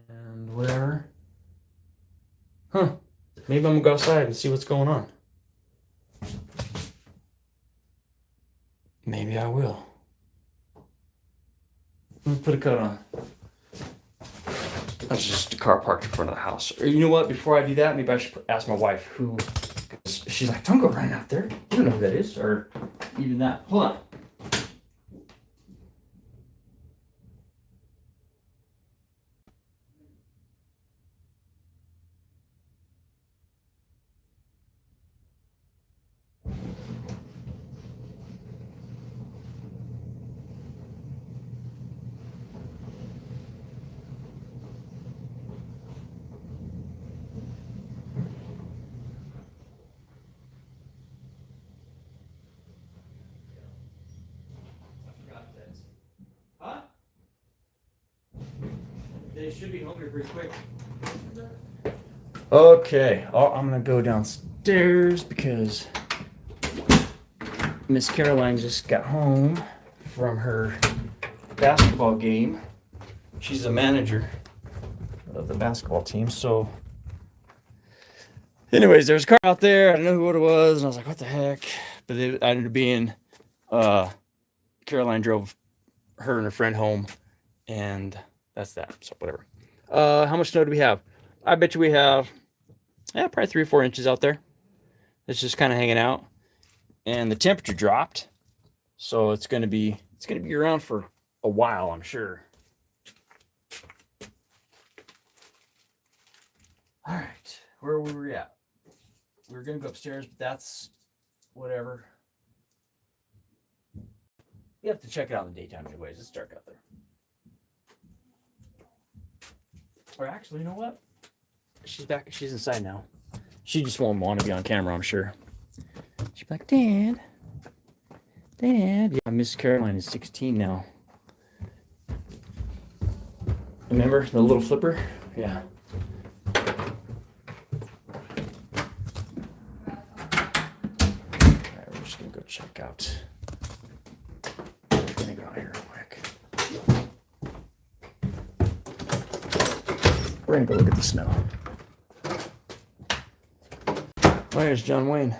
and whatever. Huh. Maybe I'm gonna go outside and see what's going on. Maybe I will. Let me put a coat on. That's just a car parked in front of the house. Or you know what? Before I do that, maybe I should ask my wife who. She's like, don't go running out there. You don't know who that is, or even that. Hold on. They should be home here pretty quick. Okay, I'm gonna go downstairs because Miss Caroline just got home from her basketball game. She's the manager of the basketball team. So, anyways, there's a car out there. I don't know what it was, and I was like, "What the heck?" But it ended up being Caroline drove her and her friend home, and that's that. So whatever. How much snow do we have? I bet you we have, probably 3 or 4 inches out there. It's just kind of hanging out, and the temperature dropped, so it's gonna be around for a while, I'm sure. All right, where were we at? We were gonna go upstairs, but that's whatever. You have to check it out in the daytime anyways. It's dark out there. Or actually, you know what? She's back. She's inside now. She just won't want to be on camera, I'm sure. She's like, Dad. Yeah, Miss Caroline is 16 now. Remember the little flipper? Yeah. Alright, we're just gonna go check out. I'm gonna go out here real quick. We're gonna go look at the snow. Oh, there's John Wayne.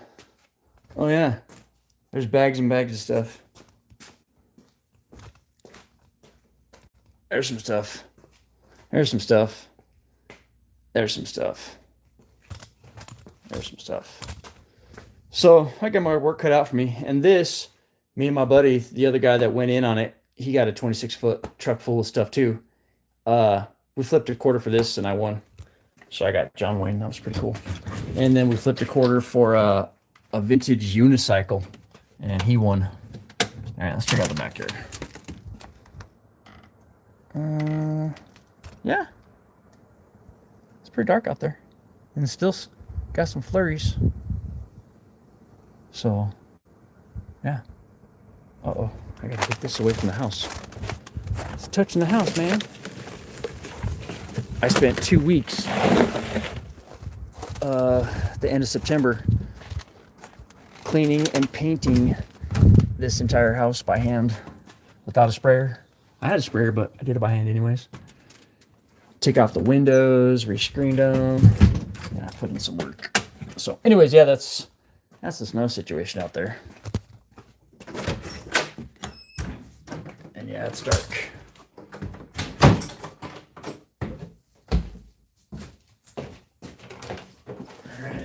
Oh yeah. There's bags and bags of stuff. There's some stuff. There's some stuff. There's some stuff. There's some stuff. So I got my work cut out for me. And this, me and my buddy, the other guy that went in on it, he got a 26-foot truck full of stuff too. We flipped a quarter for this and I won. So I got John Wayne. That was pretty cool. And then we flipped a quarter for a vintage unicycle. And he won. All right, let's check out the backyard. Yeah. It's pretty dark out there. And it's still got some flurries. So, yeah. Uh-oh. I gotta get this away from the house. It's touching the house, man. I spent 2 weeks, the end of September, cleaning and painting this entire house by hand without a sprayer. I had a sprayer, but I did it by hand anyways. Take off the windows, rescreened them. Yeah, I put in some work. So anyways, yeah, that's the snow situation out there. And yeah, it's dark.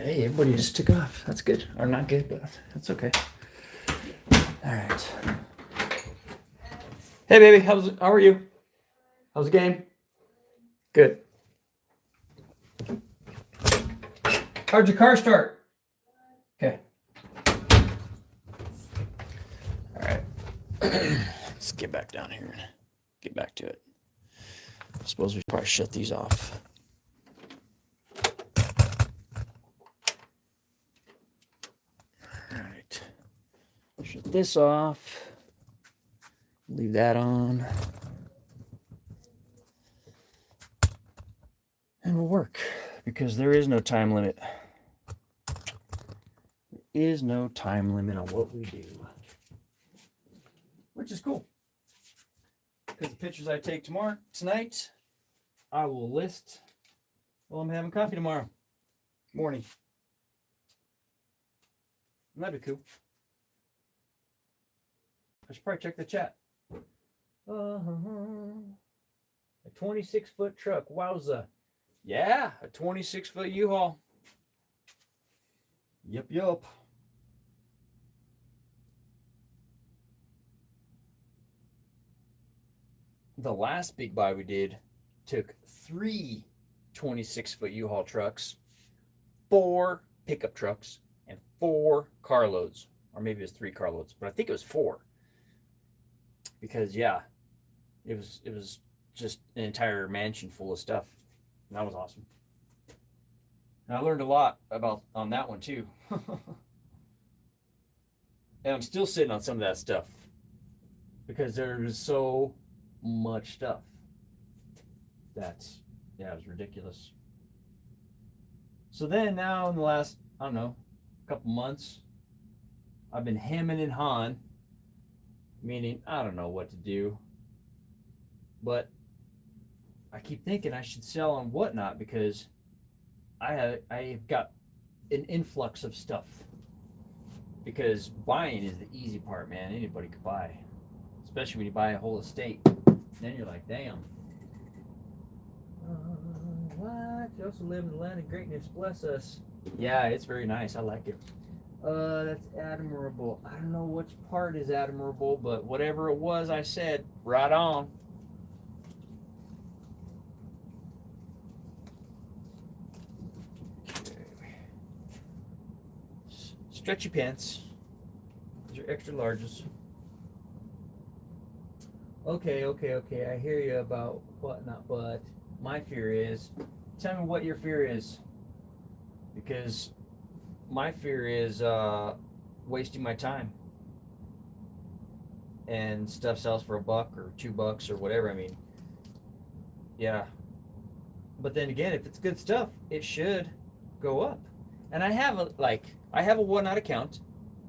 Hey, everybody just took off. That's good. Or not good, but that's okay. All right. Hey, baby. How are you? How's the game? Good. How'd your car start? Okay. All right. Let's get back down here and get back to it. I suppose we should probably shut these off. Shut this off. Leave that on. And we'll work because there is no time limit. There is no time limit on what we do. Which is cool. Because the pictures I take tonight, I will list while I'm having coffee tomorrow morning. That'd be cool. I should probably check the chat. A 26-foot truck. Wowza. Yeah, a 26-foot U-Haul. Yup. The last big buy we did took 3 26-foot U-Haul trucks, 4 pickup trucks, and 4 carloads. Or maybe it was 3 carloads, but I think it was 4. Because yeah, it was just an entire mansion full of stuff. And that was awesome. And I learned a lot on that one too. And I'm still sitting on some of that stuff because there's so much stuff Yeah, it was ridiculous. So then now in the last, I don't know, couple months, I've been hemming and hawing, meaning I don't know what to do, but I keep thinking I should sell on Whatnot because I've got an influx of stuff. Because buying is the easy part, man. Anybody could buy, especially when you buy a whole estate. Then you're like, damn. What? You also live in the land of greatness. Bless us. Yeah, it's very nice. I like it. That's admirable. I don't know which part is admirable, but whatever it was, I said, right on. Okay. Stretchy pants. These are extra larges. Okay. I hear you about Whatnot, but my fear is, tell me what your fear is, because my fear is wasting my time, and stuff sells for $1 or $2 or whatever. I mean, yeah. But then again, if it's good stuff, it should go up. And I have a Whatnot account.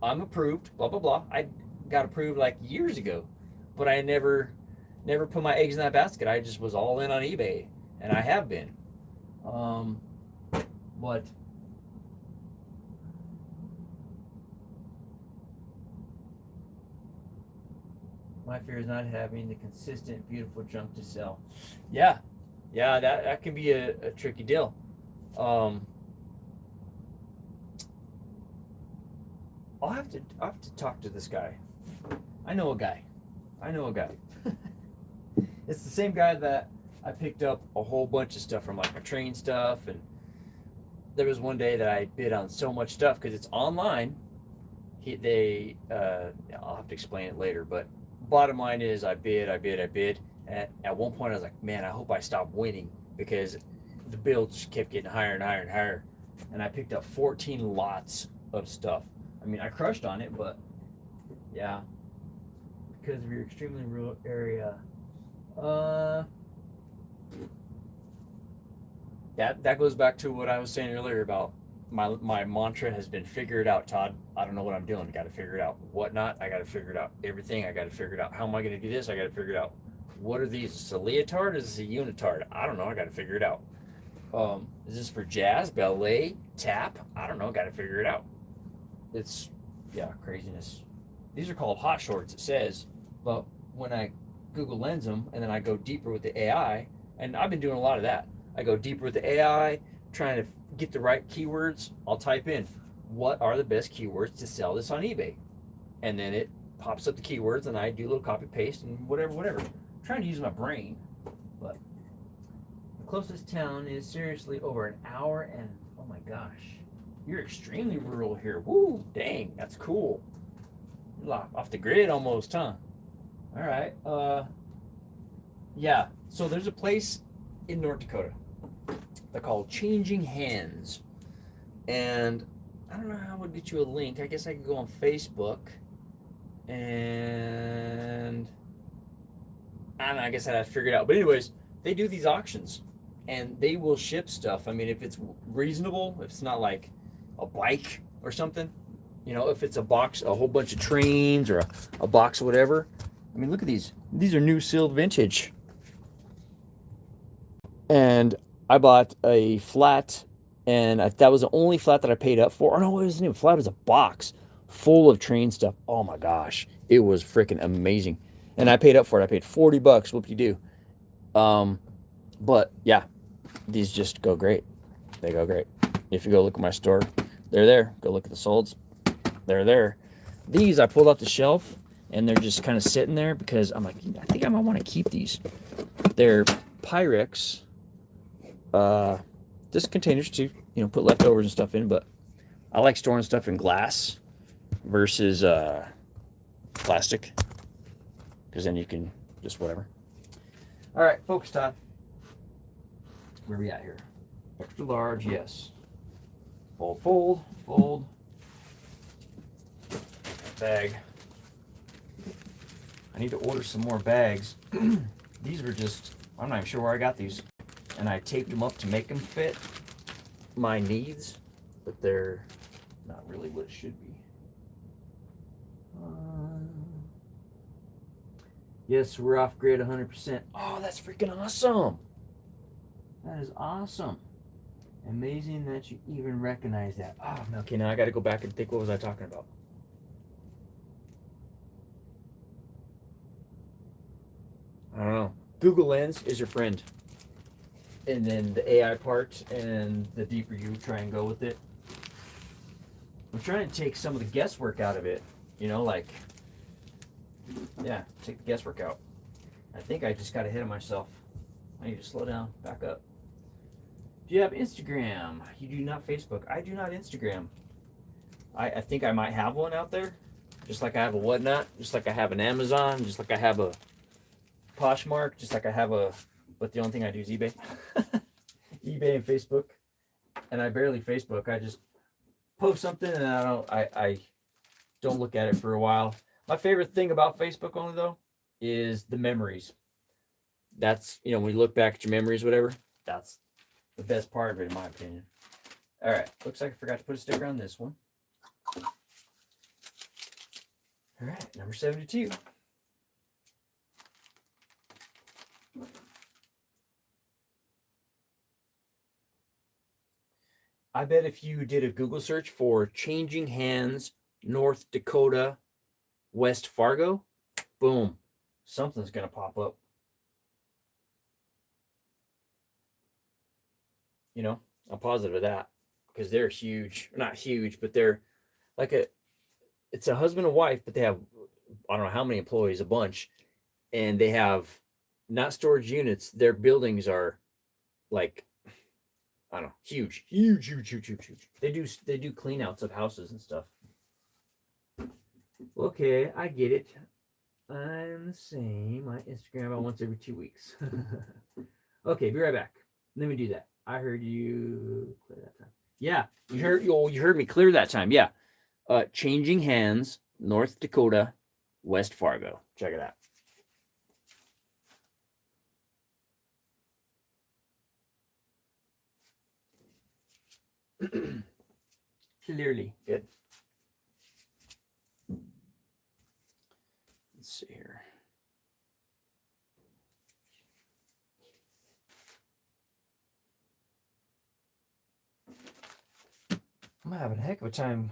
I'm approved. Blah blah blah. I got approved like years ago, but I never put my eggs in that basket. I just was all in on eBay, and I have been. But my fear is not having the consistent, beautiful junk to sell. Yeah, that can be a tricky deal. I'll have to talk to this guy. I know a guy. It's the same guy that I picked up a whole bunch of stuff from, like my train stuff, and there was one day that I bid on so much stuff because it's online. I'll have to explain it later, but bottom line is I bid. And at one point I was like, man, I hope I stop winning, because the bill just kept getting higher and higher and higher. And I picked up 14 lots of stuff. I mean, I crushed on it, but yeah, because of your extremely rural area. That goes back to what I was saying earlier about my mantra has been figure it out, Todd. I don't know what I'm doing. I got to figure it out. Whatnot, I got to figure it out. Everything, I got to figure it out. How am I going to do this? I got to figure it out. What are these? Is this a leotard? Is this a unitard? I don't know. I got to figure it out. Is this for jazz, ballet, tap? I don't know. Got to figure it out. It's, yeah, craziness. These are called hot shorts, it says, but when I Google Lens them and then I go deeper with the AI, and I've been doing a lot of that. I go deeper with the AI, trying to get the right keywords. I'll type in, what are the best keywords to sell this on eBay? And then it pops up the keywords, and I do a little copy paste and whatever. I'm trying to use my brain, but the closest town is seriously over an hour, and oh my gosh, you're extremely rural here. Woo, dang, that's cool. Off the grid almost, huh? All right. Yeah. So there's a place in North Dakota. They're called Changing Hands, and I don't know how I would get you a link. I guess I could go on Facebook, and I don't know. I guess I'd have to figure it out. But anyways, they do these auctions, and they will ship stuff. I mean, if it's reasonable, if it's not like a bike or something, you know, if it's a box, a whole bunch of trains, or a box of whatever. I mean, look at these. These are new sealed vintage. And I bought a flat, and that was the only flat that I paid up for. Oh, no, it wasn't even flat. It was a box full of train stuff. Oh, my gosh. It was freaking amazing. And I paid up for it. I paid $40. Whoop-de-doo. But, yeah, these just go great. They go great. If you go look at my store, they're there. Go look at the solds. They're there. These I pulled off the shelf, and they're just kind of sitting there because I'm like, I think I might want to keep these. They're Pyrex. Just containers to, you know, put leftovers and stuff in, but I like storing stuff in glass versus plastic, because then you can just whatever. All right, focus, Todd. Where are we at here? Extra large, yes. Fold. Bag. I need to order some more bags. These were just, I'm not even sure where I got these. and I taped them up to make them fit my needs, but they're not really what it should be. Yes, we're off grid 100%. Oh, that's freaking awesome. That is awesome. Amazing that you even recognize that. Oh, okay, now I got to go back and think, what was I talking about? I don't know. Google Lens is your friend. And then the AI part, and the deeper you try and go with it. I'm trying to take some of the guesswork out of it. You know, like, yeah, take the guesswork out. I think I just got ahead of myself. I need to slow down, back up. Do you have Instagram? You do not Facebook. I do not Instagram. I think I might have one out there. Just like I have a Whatnot. Just like I have an Amazon. Just like I have a Poshmark. Just like I have a... But the only thing I do is eBay. eBay and Facebook. And I barely Facebook. I just post something and I don't look at it for a while. My favorite thing about Facebook only, though, is the memories. That's, you know, when you look back at your memories, whatever, that's the best part of it, in my opinion. All right. Looks like I forgot to put a sticker on this one. All right. Number 72. I bet if you did a Google search for changing hands, North Dakota, West Fargo, boom, something's going to pop up. You know, I'm positive of that because they're huge. Not huge, but they're like it's a husband and wife, but they have, I don't know how many employees, a bunch. And they have not storage units. Their buildings are like, I don't know, huge. They do clean outs of houses and stuff. Okay, I get it. I'm the same. I Instagram about once every 2 weeks. Okay, be right back. Let me do that. I heard you clear that time. Yeah, you heard me clear that time. Yeah. Changing hands, North Dakota, West Fargo. Check it out. Clearly. Good. Let's see here. I'm having a heck of a time.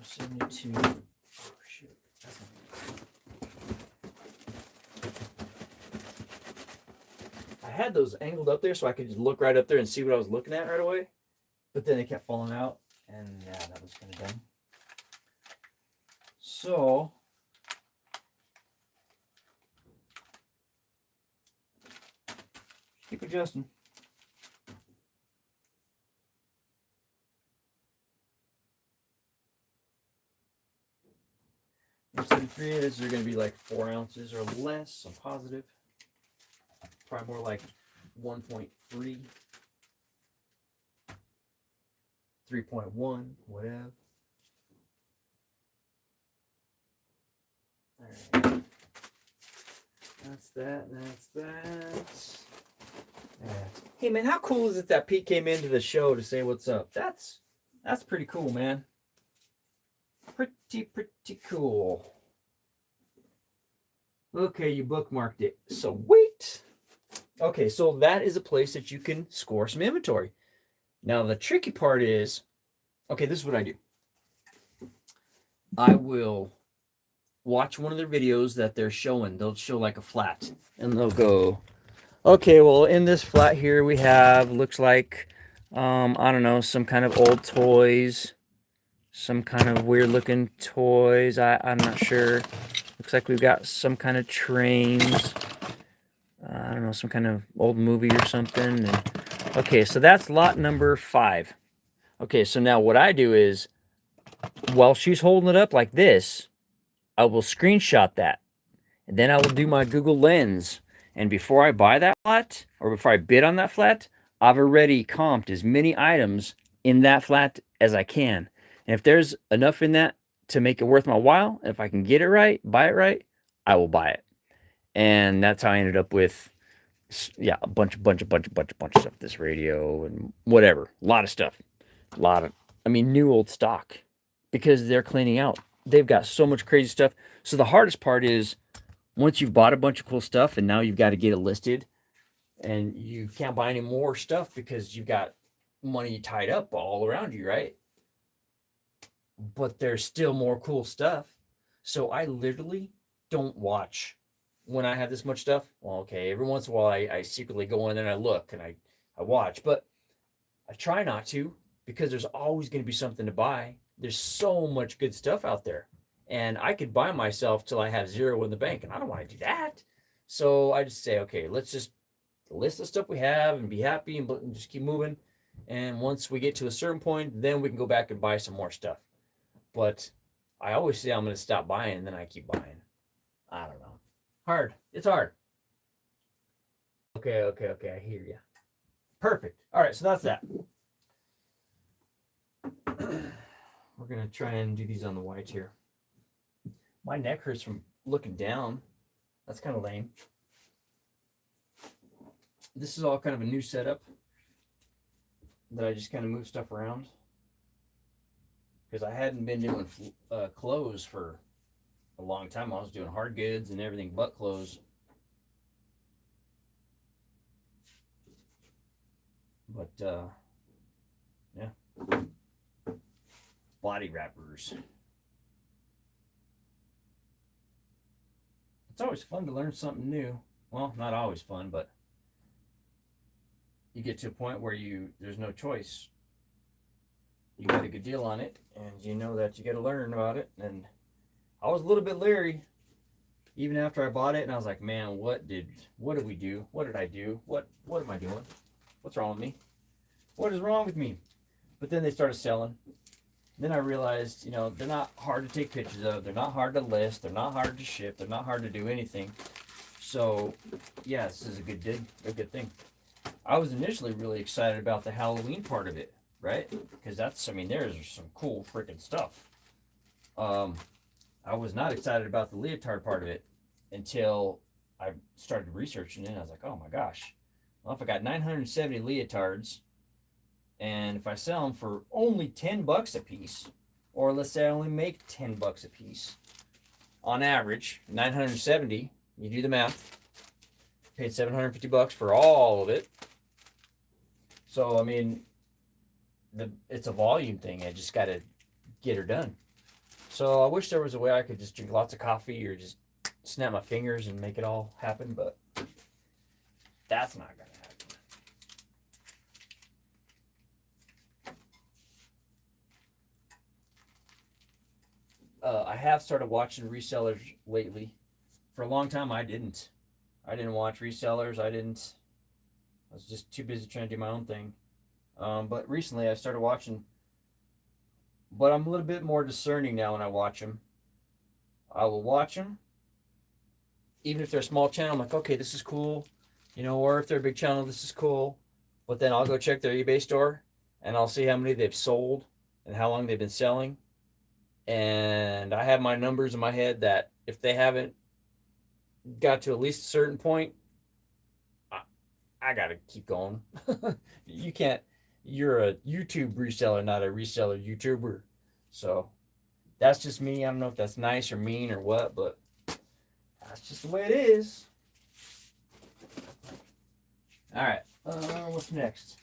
72. Oh, shoot. That's not... I had those angled up there so I could just look right up there and see what I was looking at right away. But then they kept falling out. And yeah, that was kind of dumb. So... keep adjusting. Number 73, this is going to be like 4 ounces or less. I'm positive. Probably more like 1.3, 3.1, whatever. All right. That's that. That's that. Hey man, how cool is it that Pete came into the show to say what's up? That's pretty cool, man. Pretty cool. Okay, you bookmarked it. Sweet. Okay, so that is a place that you can score some inventory. Now the tricky part is, okay, this is what I do. I will watch one of their videos that they're showing. They'll show like a flat, and they'll go, okay, well, in this flat here we have, looks like, I don't know, some kind of old toys, some kind of weird looking toys. I'm not sure. Looks like we've got some kind of trains. I don't know, some kind of old movie or something. And, okay, so that's lot number 5. Okay, so now what I do is, while she's holding it up like this, I will screenshot that. And then I will do my Google Lens. And before I buy that flat, or before I bid on that flat, I've already comped as many items in that flat as I can. And if there's enough in that to make it worth my while. If I can get it right, buy it right, I will buy it. And that's how I ended up with, yeah, a bunch of stuff. This radio and whatever, a lot of stuff, a lot of, I mean, new old stock, because they're cleaning out. They've got so much crazy stuff. So the hardest part is once you've bought a bunch of cool stuff and now you've got to get it listed, and you can't buy any more stuff because you've got money tied up all around you, right? But there's still more cool stuff. So I literally don't watch when I have this much stuff. Well, okay, every once in a while I secretly go in there and I look and I watch, but I try not to, because there's always going to be something to buy. There's so much good stuff out there. And I could buy myself till I have zero in the bank, and I don't want to do that. So I just say, okay, let's just list the stuff we have and be happy and just keep moving. And once we get to a certain point, then we can go back and buy some more stuff. But I always say I'm going to stop buying, and then I keep buying. I don't know. Hard. It's hard. Okay. I hear you. Perfect. All right, so that's that. We're going to try and do these on the white here. My neck hurts from looking down. That's kind of lame. This is all kind of a new setup that I just kind of move stuff around, because I hadn't been doing clothes for a long time. I was doing hard goods and everything but clothes. But yeah, body wrappers. It's always fun to learn something new. Well, not always fun, but you get to a point where there's no choice. You got a good deal on it, and you know that you got to learn about it. And I was a little bit leery even after I bought it, and I was like, man, what did we do? What did I do? What am I doing? What's wrong with me? What is wrong with me? But then they started selling. Then I realized, they're not hard to take pictures of. They're not hard to list. They're not hard to ship. They're not hard to do anything. So, yeah, this is a good thing. I was initially really excited about the Halloween part of it, right? Because there's some cool freaking stuff. I was not excited about the leotard part of it until I started researching it. I was like, oh my gosh. Well, if I got 970 leotards, and if I sell them for only $10 a piece, or let's say I only make $10 a piece, on average, 970, you do the math, paid $750 for all of it. So, it's a volume thing. I just got to get her done. So I wish there was a way I could just drink lots of coffee or just snap my fingers and make it all happen, but that's not going to happen. I have started watching resellers lately. For a long time, I didn't watch resellers. I was just too busy trying to do my own thing. But recently I started watching, but I'm a little bit more discerning now when I watch them. I will watch them, even if they're a small channel. I'm like, okay, this is cool, or if they're a big channel, this is cool. But then I'll go check their eBay store, and I'll see how many they've sold and how long they've been selling. And I have my numbers in my head that if they haven't got to at least a certain point, I got to keep going. You can't. You're a YouTube reseller, not a reseller YouTuber. So that's just me. I don't know if that's nice or mean or what, but that's just the way it is. All right. What's next?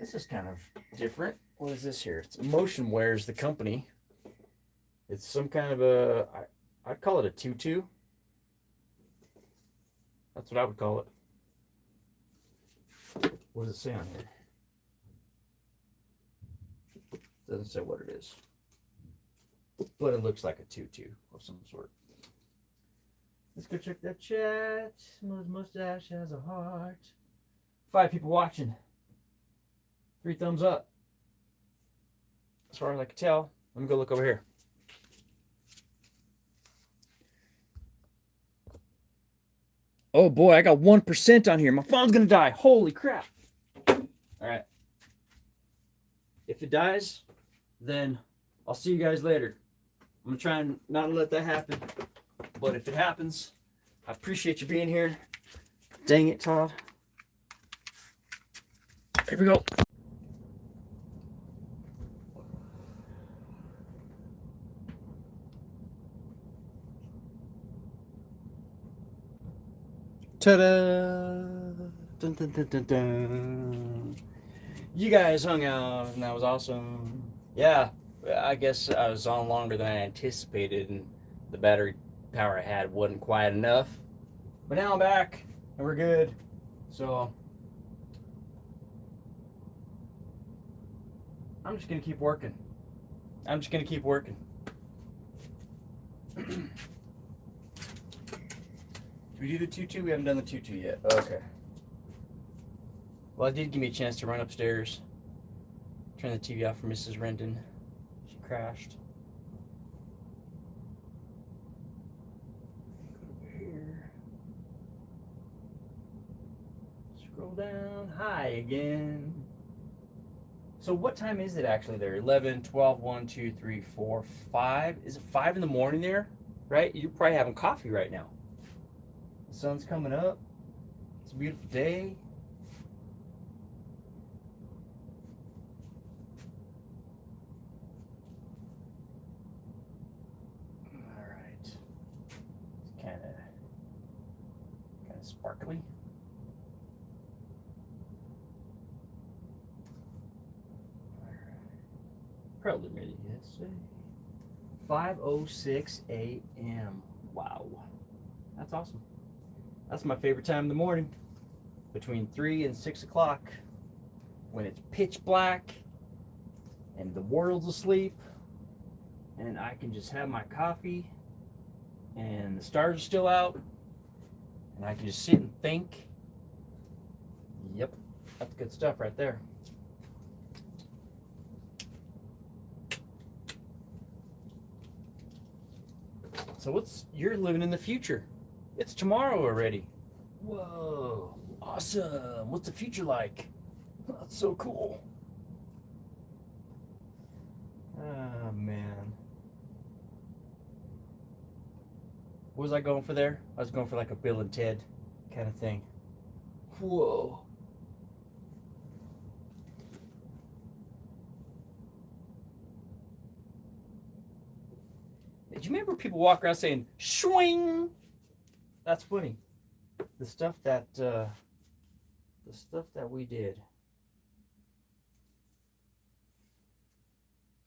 This is kind of different. What is this here? It's Motion Wears, the company. It's some kind of I'd call it a tutu. That's what I would call it. What does it say on here? Doesn't say what it is, but it looks like a tutu of some sort. Let's go check that chat. Mo's mustache has a heart. 5 people watching. 3 thumbs up. As far as I can tell. Let me go look over here. Oh boy, I got 1% on here. My phone's gonna die. Holy crap. All right. If it dies, then I'll see you guys later. I'm gonna try and not let that happen. But if it happens, I appreciate you being here. Dang it, Todd. Here we go. Ta-da! Dun, dun, dun, dun, dun. You guys hung out, and that was awesome. Yeah, I guess I was on longer than I anticipated, and the battery power I had wasn't quite enough. But now I'm back, and we're good. So I'm just gonna keep working. Did we do the tutu? We haven't done the tutu yet. Okay. Well, it did give me a chance to run upstairs, turn the TV off for Mrs. Rendon. She crashed. Go over here. Scroll down. Hi again. So what time is it actually there? 11, 12, 1, 2, 3, 4, 5. Is it 5 in the morning there? Right? You're probably having coffee right now. The sun's coming up. It's a beautiful day. All right. It's kind of sparkly. All right. Probably ready. Yes. 5:06 a.m. Wow. That's awesome. That's my favorite time in the morning. Between 3 and 6 o'clock. When it's pitch black and the world's asleep. And I can just have my coffee. And the stars are still out. And I can just sit and think. Yep. That's good stuff right there. So you're living in the future. It's tomorrow already. Whoa, awesome. What's the future like? That's so cool. Ah, man. What was I going for there? I was going for like a Bill and Ted kind of thing. Whoa. Did you remember people walk around saying "swing"? That's funny. The stuff that we did.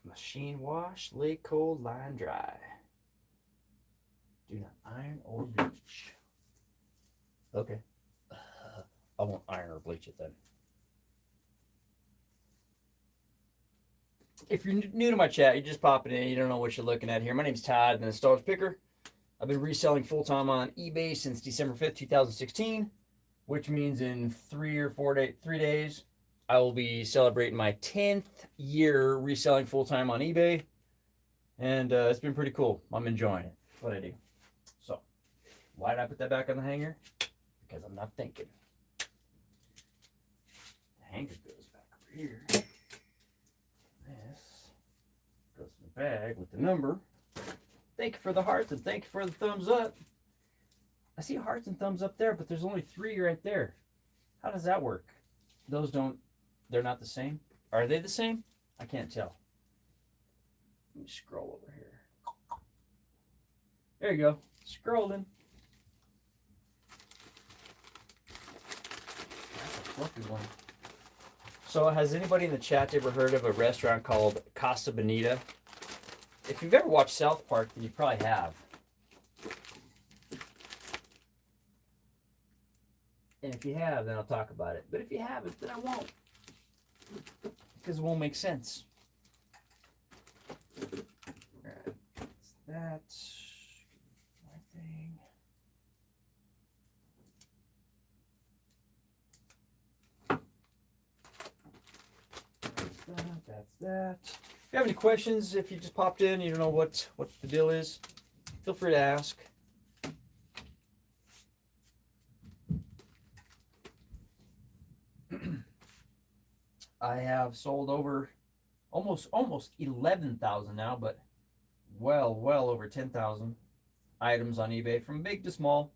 Machine wash, lay cold, line dry. Do not iron or bleach. Okay. I won't iron or bleach it then. If you're new to my chat, you're just popping in, you don't know what you're looking at here. My name's Todd, I'm an installers picker. I've been reselling full-time on eBay since December 5th, 2016, which means in 3 days, I will be celebrating my 10th year reselling full-time on eBay. And it's been pretty cool. I'm enjoying it. That's what I do. So, why did I put that back on the hanger? Because I'm not thinking. The hanger goes back over here. This goes in the bag with the number. Thank you for the hearts and thank you for the thumbs up. I see hearts and thumbs up there, but there's only 3 right there. How does that work? They're not the same? Are they the same? I can't tell. Let me scroll over here. There you go. Scrolling. That's a fluffy one. So has anybody in the chat ever heard of a restaurant called Casa Bonita? If you've ever watched South Park, then you probably have. And if you have, then I'll talk about it. But if you haven't, then I won't. Because it won't make sense. Alright, that's my thing. That's that. If you have any questions, if you just popped in, you don't know what the deal is, feel free to ask. I have sold over almost 11,000 now, but well over 10,000 items on eBay, from big to small,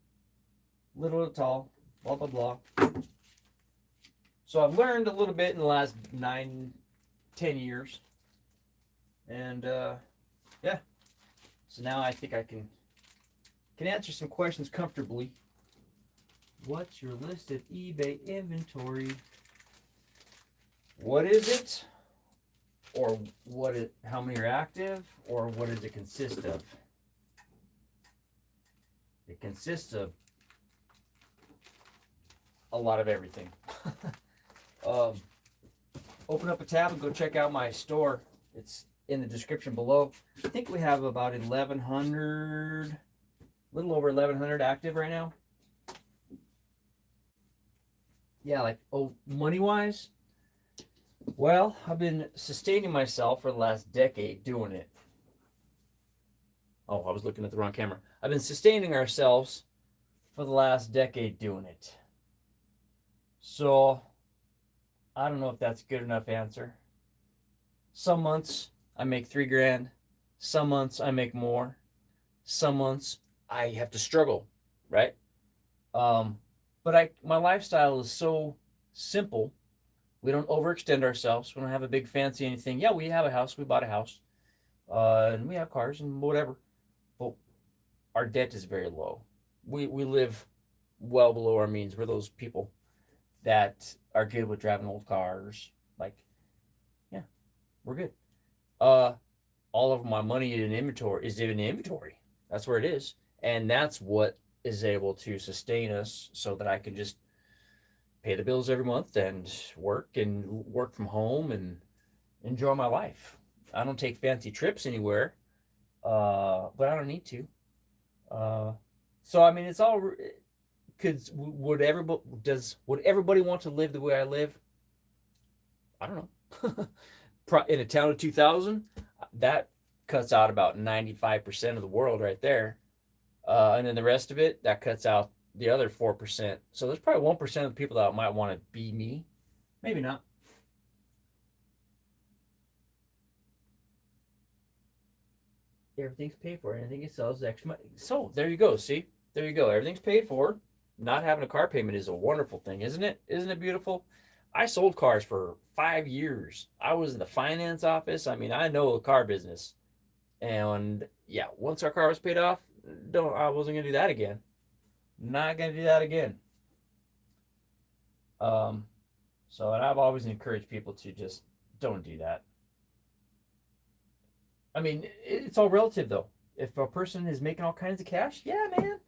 little to tall, blah, blah, blah. So I've learned a little bit in the last 9, 10 years. And yeah, so now I think I can answer some questions comfortably. What's your listed eBay inventory? What is it? Or how many are active? Or what does it consist of? It consists of a lot of everything. Open up a tab and go check out my store. It's in the description below. I think we have about 1,100, little over 1,100 active right now. Yeah, like, money-wise? Well, I've been sustaining myself for the last decade doing it. Oh, I was looking at the wrong camera. I've been sustaining ourselves for the last decade doing it. So, I don't know if that's a good enough answer. Some months I make $3,000. Some months I make more. Some months I have to struggle, right? But my lifestyle is so simple. We don't overextend ourselves. We don't have a big fancy anything. Yeah, we have a house. We bought a house. And we have cars and whatever. But our debt is very low. We live well below our means. We're those people that are good with driving old cars. Like, yeah, we're good. All of my money in inventory is in inventory. That's where it is. And that's what is able to sustain us so that I can just pay the bills every month and work from home and enjoy my life. I don't take fancy trips anywhere, but I don't need to. So I mean, it's all. Would everybody want to live the way I live? I don't know. In a town of 2,000, that cuts out about 95% of the world right there, and then the rest of it, that cuts out the other 4%. So there's probably 1% of the people that might want to be me. Maybe not. Everything's paid for. Anything it sells is extra money. So there you go. See, there you go. Everything's paid for. Not having a car payment is a wonderful thing, isn't it? Isn't it beautiful? I sold cars for 5 years. I was in the finance office. I mean, I know the car business. And yeah, once our car was paid off, I wasn't gonna do that again. Not gonna do that again. So and I've always encouraged people to just don't do that. I mean, it's all relative though. If a person is making all kinds of cash, yeah, man,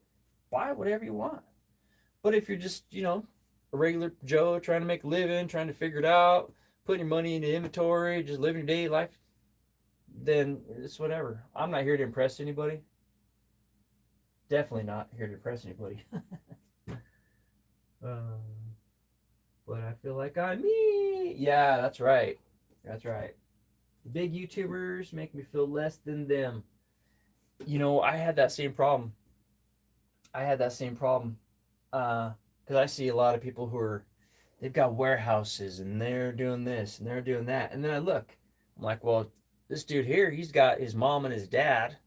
buy whatever you want. But if you're just, a regular Joe trying to make a living, trying to figure it out, putting your money into inventory, just living your daily life, then it's whatever. I'm not here to impress anybody. Definitely not here to impress anybody. But I feel like I'm me. Yeah, that's right. That's right. The big YouTubers make me feel less than them. I had that same problem. Because I see a lot of people they've got warehouses and they're doing this and they're doing that. And then I look, I'm like, well, this dude here, he's got his mom and his dad,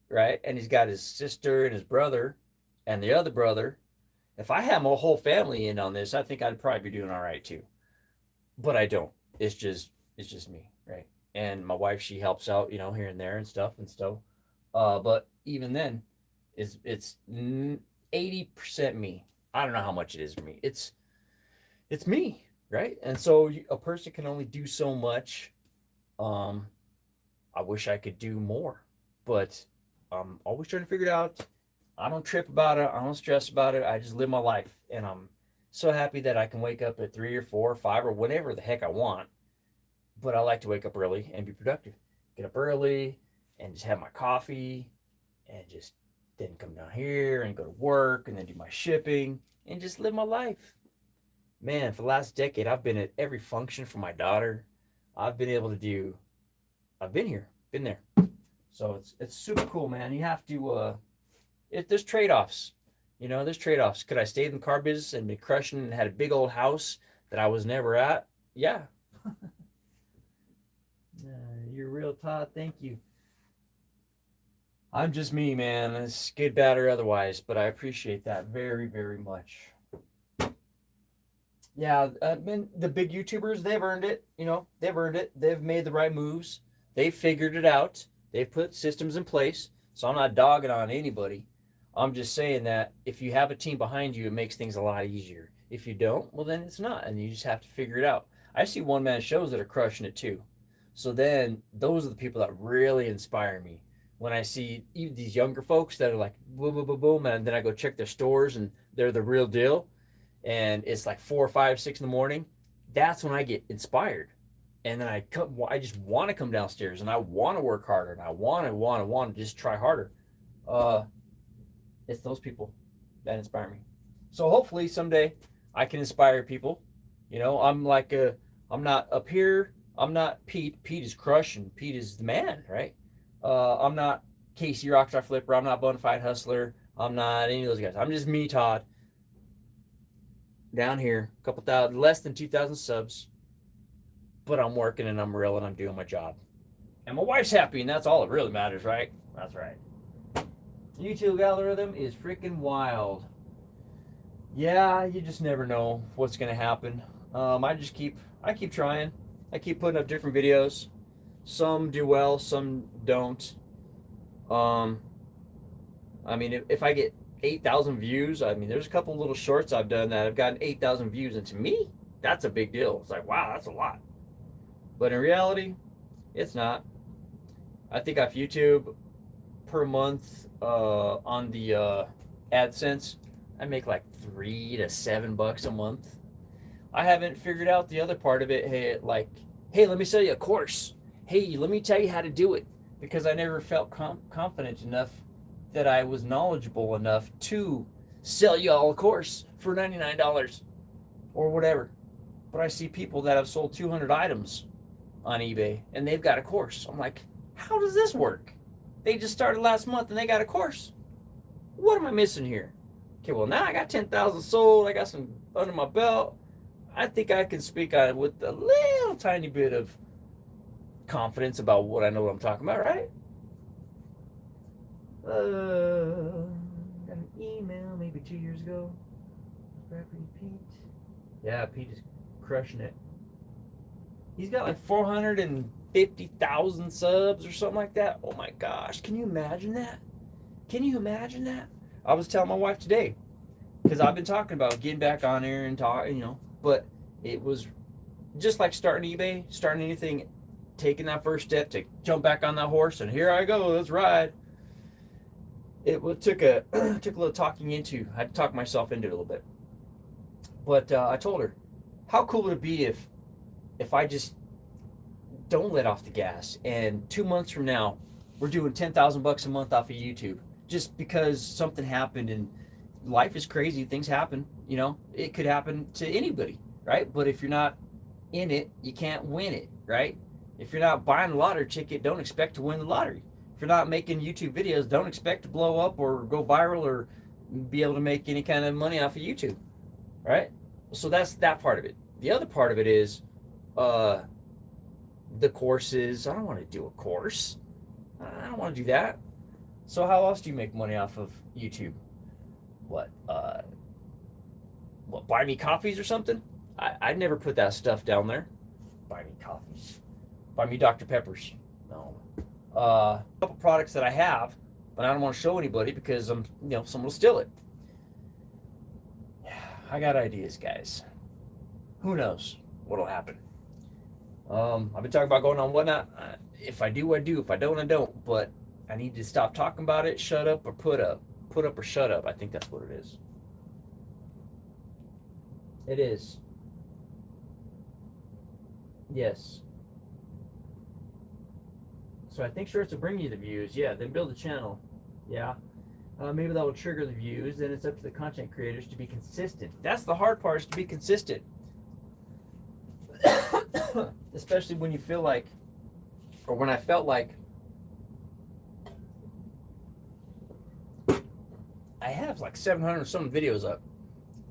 right? And he's got his sister and his brother and the other brother. If I had my whole family in on this, I think I'd probably be doing all right too. But I don't. It's just me, right? And my wife, she helps out, here and there and stuff. But even then, it's 80% me. I don't know how much it is for me. It's me, right? And so a person can only do so much. I wish I could do more, but I'm always trying to figure it out. I don't trip about it. I don't stress about it. I just live my life, and I'm so happy that I can wake up at 3 or 4 or 5 or whatever the heck I want. But I like to wake up early and be productive. Get up early and just have my coffee and just then come down here and go to work and then do my shipping and just live my life. Man, for the last decade, I've been at every function for my daughter. I've been here, been there. So it's super cool, man. You have to, there's trade-offs. There's trade-offs. Could I stay in the car business and be crushing and had a big old house that I was never at? Yeah. You're real, Todd. Thank you. I'm just me, man. It's good, bad, or otherwise, but I appreciate that very, very much. Yeah, the big YouTubers, they've earned it. You know, they've earned it. They've made the right moves. They've figured it out. They've put systems in place. So I'm not dogging on anybody. I'm just saying that if you have a team behind you, it makes things a lot easier. If you don't, well, then it's not, and you just have to figure it out. I see one man shows that are crushing it too. So then those are the people that really inspire me. When I see even these younger folks that are like boom, boom, boom, boom, and then I go check their stores and they're the real deal, and it's like 4 or 5, 6 in the morning, that's when I get inspired. And then I just want to come downstairs and I want to work harder and I want to just try harder. Uh, it's those people that inspire me. So hopefully someday I can inspire people. You know, I'm not up here. I'm not Pete. Pete is crushing. Pete is the man, right? I'm not Casey Rockstar Flipper. I'm not Bonafide Hustler. I'm not any of those guys. I'm just me, Todd, down here, a couple thousand, less than 2,000 subs, but I'm working and I'm real and I'm doing my job. And my wife's happy, and that's all that really matters, right? That's right. YouTube algorithm is freaking wild. Yeah, you just never know what's gonna happen. I keep trying. I keep putting up different videos. Some do well, some don't. Um, I mean, if I get 8,000 views, I mean, there's a couple little shorts I've done that have gotten 8,000 views, and to me, that's a big deal. It's like, wow, that's a lot. But in reality, it's not. I think off YouTube per month on the AdSense, I make like $3 to $7 a month. I haven't figured out the other part of it. Hey, let me sell you a course. Hey, let me tell you how to do it, because I never felt confident enough that I was knowledgeable enough to sell you all a course for $99 or whatever. But I see people that have sold 200 items on eBay and they've got a course. I'm like, how does this work? They just started last month and they got a course. What am I missing here? Okay, well, now I got 10,000 sold. I got some under my belt. I think I can speak on it with a little tiny bit of confidence about what I know what I'm talking about, right? Got an email maybe 2 years ago. Pete. Yeah, Pete is crushing it. He's got like 450,000 subs or something like that. Oh my gosh, can you imagine that? Can you imagine that? I was telling my wife today, because I've been talking about getting back on there and talk, but it was just like starting eBay, starting anything, taking that first step to jump back on that horse, and here I go, let's ride. It took a little talking into. I had to talk myself into it a little bit. But I told her, how cool would it be if I just don't let off the gas, and 2 months from now, we're doing $10,000 a month off of YouTube, just because something happened, and life is crazy, things happen, it could happen to anybody, right? But if you're not in it, you can't win it, right? If you're not buying the lottery ticket, don't expect to win the lottery. If you're not making YouTube videos, don't expect to blow up or go viral or be able to make any kind of money off of YouTube, right? So that's that part of it. The other part of it is the courses. I don't want to do a course. I don't want to do that. So how else do you make money off of YouTube? What, buy me coffees or something? I'd never put that stuff down there. Buy me coffees. Buy me Dr. Peppers. No. A couple products that I have, but I don't want to show anybody because someone will steal it. I got ideas, guys. Who knows what'll happen? I've been talking about going on whatnot. If I do, I do. If I don't, I don't. But I need to stop talking about it. Shut up or put up. Put up or shut up. I think that's what it is. It is. Yes. So I think shorts will bring you the views. Yeah, then build a channel. Yeah. Maybe that will trigger the views. Then it's up to the content creators to be consistent. That's the hard part, is to be consistent. Especially when you feel like, or when I felt like, I have like 700 or some videos up,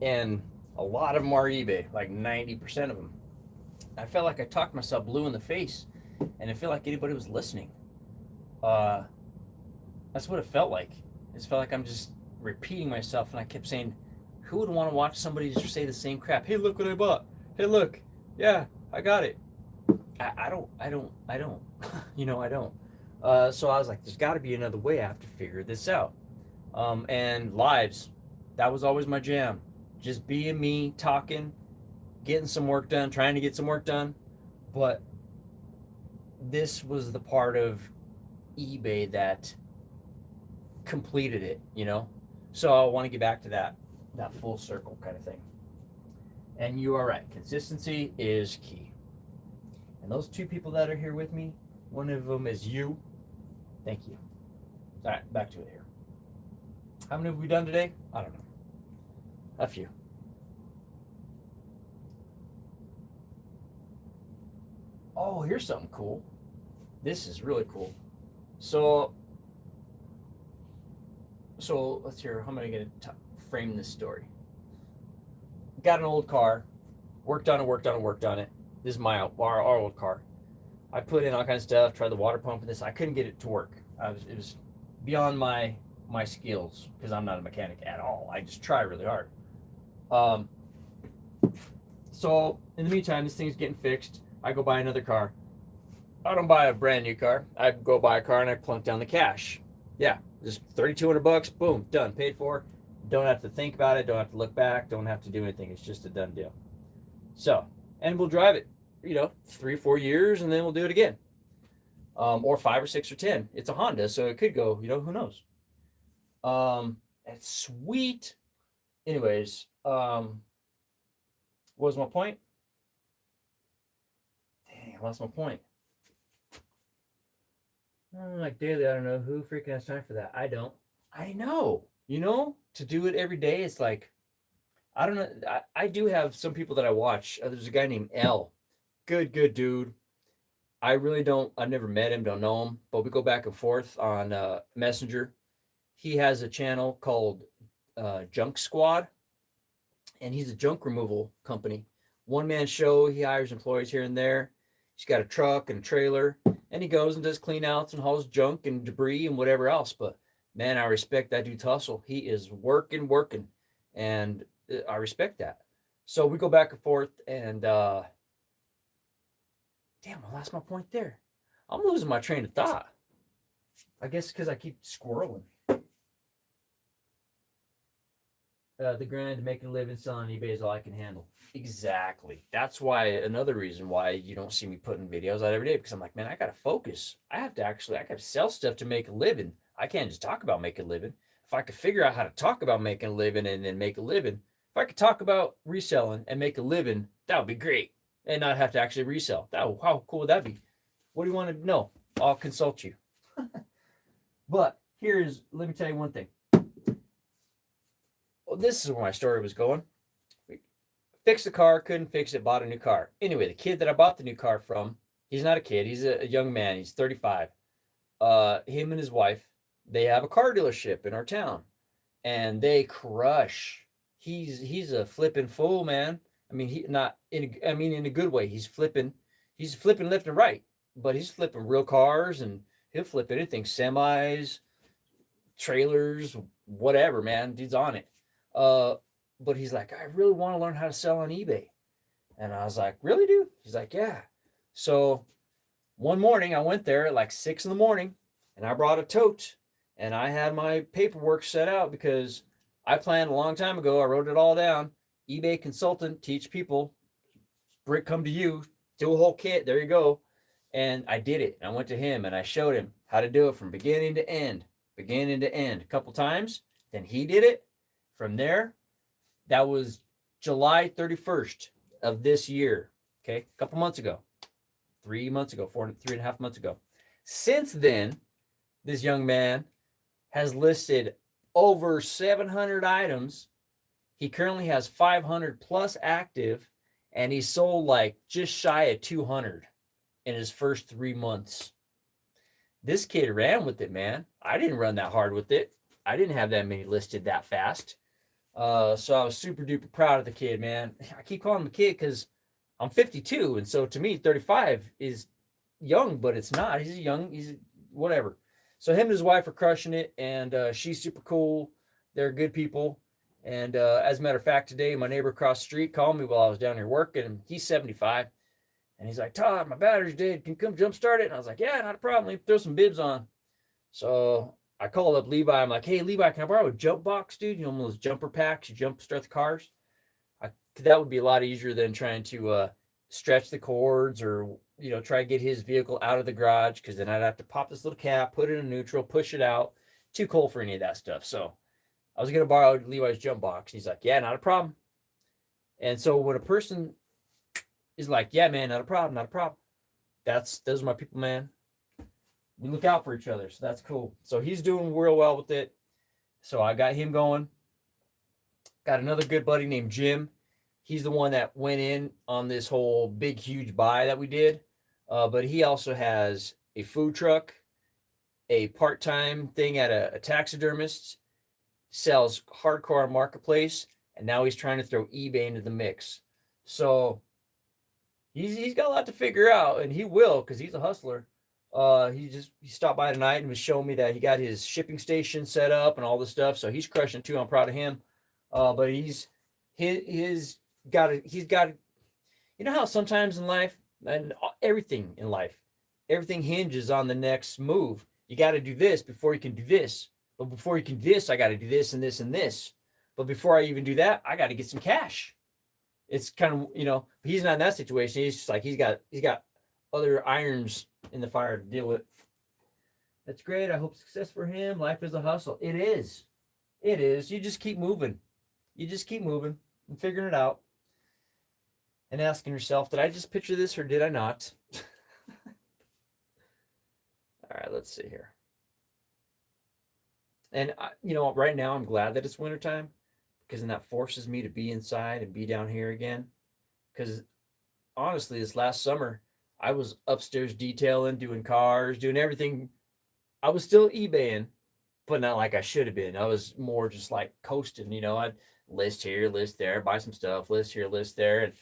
and a lot of them are eBay, like 90% of them. I felt like I talked myself blue in the face, and I feel like anybody was listening. That's what it felt like. It felt like I'm just repeating myself, and I kept saying, "Who would want to watch somebody just say the same crap? Hey, look what I bought. Hey, look, yeah, I got it. I don't. I don't. So I was like, there's got to be another way. I have to figure this out. And lives, that was always my jam. Just being me, talking, getting some work done, trying to get some work done. But this was the part of eBay that completed it. So I want to get back to that full circle kind of thing. And you are right. Consistency is key. And those two people that are here with me, one of them is you. Thank you. All right, back to it here. How many have we done today? I don't know. A few. Oh, here's something cool. This is really cool. So let's hear. How am I going to frame this story? Got an old car. Worked on it. This is our old car. I put in all kinds of stuff. Tried the water pump and this. I couldn't get it to work. It was beyond my skills because I'm not a mechanic at all. I just try really hard. So in the meantime, this thing's getting fixed. I go buy another car. I don't buy a brand new car. I go buy a car and I plunk down the cash. Yeah, just $3,200. Boom, done, paid for. Don't have to think about it. Don't have to look back. Don't have to do anything. It's just a done deal. So, and we'll drive it, 3-4 years, and then we'll do it again. Or 5 or 6 or 10. It's a Honda, so it could go. Who knows? It's sweet. Anyways, what was my point? Dang, I lost my point. Like daily, I don't know who freaking has time for that. I don't. I know. To do it every day, it's like, I don't know. I do have some people that I watch. There's a guy named L. Good dude. I really don't. I've never met him, don't know him, but we go back and forth on Messenger. He has a channel called Junk Squad, and he's a junk removal company. One man show. He hires employees here and there. He's got a truck and a trailer, and he goes and does clean outs and hauls junk and debris and whatever else. But man, I respect that dude's hustle. He is working, and I respect that. So we go back and forth, and damn, I lost my point there. I'm losing my train of thought. I guess because I keep squirreling. The grind, making a living, selling eBay is all I can handle. Exactly. That's why another reason why you don't see me putting videos out every day, because I'm like, man, I got to focus. I got to sell stuff to make a living. I can't just talk about making a living. If I could figure out how to talk about making a living and then make a living, if I could talk about reselling and make a living, that would be great. And not have to actually resell. How cool would that be? What do you want to know? I'll consult you. But let me tell you one thing. Well, this is where my story was going. Fixed the car, couldn't fix it, bought a new car. Anyway, the kid that I bought the new car from, he's not a kid, he's a young man, he's 35. Him and his wife, they have a car dealership in our town, and they crush. He's a flipping fool, man. I mean, in a good way. He's flipping left and right, but he's flipping real cars, and he'll flip anything, semis, trailers, whatever, man. Dude's on it. But he's like, I really want to learn how to sell on eBay. And I was like, really, dude? He's like, yeah. So one morning I went there at like 6 a.m, and I brought a tote, and I had my paperwork set out because I planned a long time ago. I wrote it all down. eBay consultant, teach people, come to you, do a whole kit. There you go. And I did it. I went to him and I showed him how to do it from beginning to end, a couple times. Then he did it. From there, that was July 31st of this year. Okay, a couple months ago, 3 months ago, 3.5 months ago. Since then, this young man has listed over 700 items. He currently has 500 plus active, and he sold like just shy of 200 in his first 3 months. This kid ran with it, man. I didn't run that hard with it. I didn't have that many listed that fast. So I was super duper proud of the kid, man. I keep calling him a kid because I'm 52, and so to me, 35 is young, but it's not. He's whatever. So him and his wife are crushing it, and she's super cool. They're good people. And as a matter of fact, today my neighbor across the street called me while I was down here working. He's 75, and he's like, "Todd, my battery's dead. Can you come jump start it?" And I was like, "Yeah, not a problem. Let me throw some bibs on." So I called up Levi. I'm like, "Hey, Levi, can I borrow a jump box, dude? You know, one of those jumper packs you jump start the cars." That would be a lot easier than trying to stretch the cords or try to get his vehicle out of the garage, because then I'd have to pop this little cap, put it in neutral, push it out. Too cold for any of that stuff. So I was gonna borrow Levi's jump box. He's like, "Yeah, not a problem." And so when a person is like, "Yeah, man, not a problem, not a problem," those are my people, man. We look out for each other, so that's cool. So he's doing real well with it. So I got him going. Got another good buddy named Jim. He's the one that went in on this whole big, huge buy that we did. But he also has a food truck, a part-time thing at a taxidermist, sells hardcore on Marketplace, and now he's trying to throw eBay into the mix. So he's got a lot to figure out, and he will, because he's a hustler. He stopped by tonight and was showing me that he got his shipping station set up and all this stuff. So he's crushing too. I'm proud of him. But he's got how sometimes in life, and everything in life, everything hinges on the next move. You got to do this before you can do this. But before you can do this, I got to do this and this and this. But before I even do that, I got to get some cash. It's kind of, he's not in that situation. He's just like, he's got other irons in the fire to deal with. That's great. I hope success for him. Life is a hustle. It is. It is. You just keep moving. You just keep moving and figuring it out and asking yourself, did I just picture this or did I not? All right, let's see here. And, right now I'm glad that it's wintertime, because then that forces me to be inside and be down here again. Because honestly, this last summer, I was upstairs detailing, doing cars, doing everything. I was still eBaying, but not like I should have been. I was more just like coasting, I'd list here, list there, buy some stuff, list here, list there. And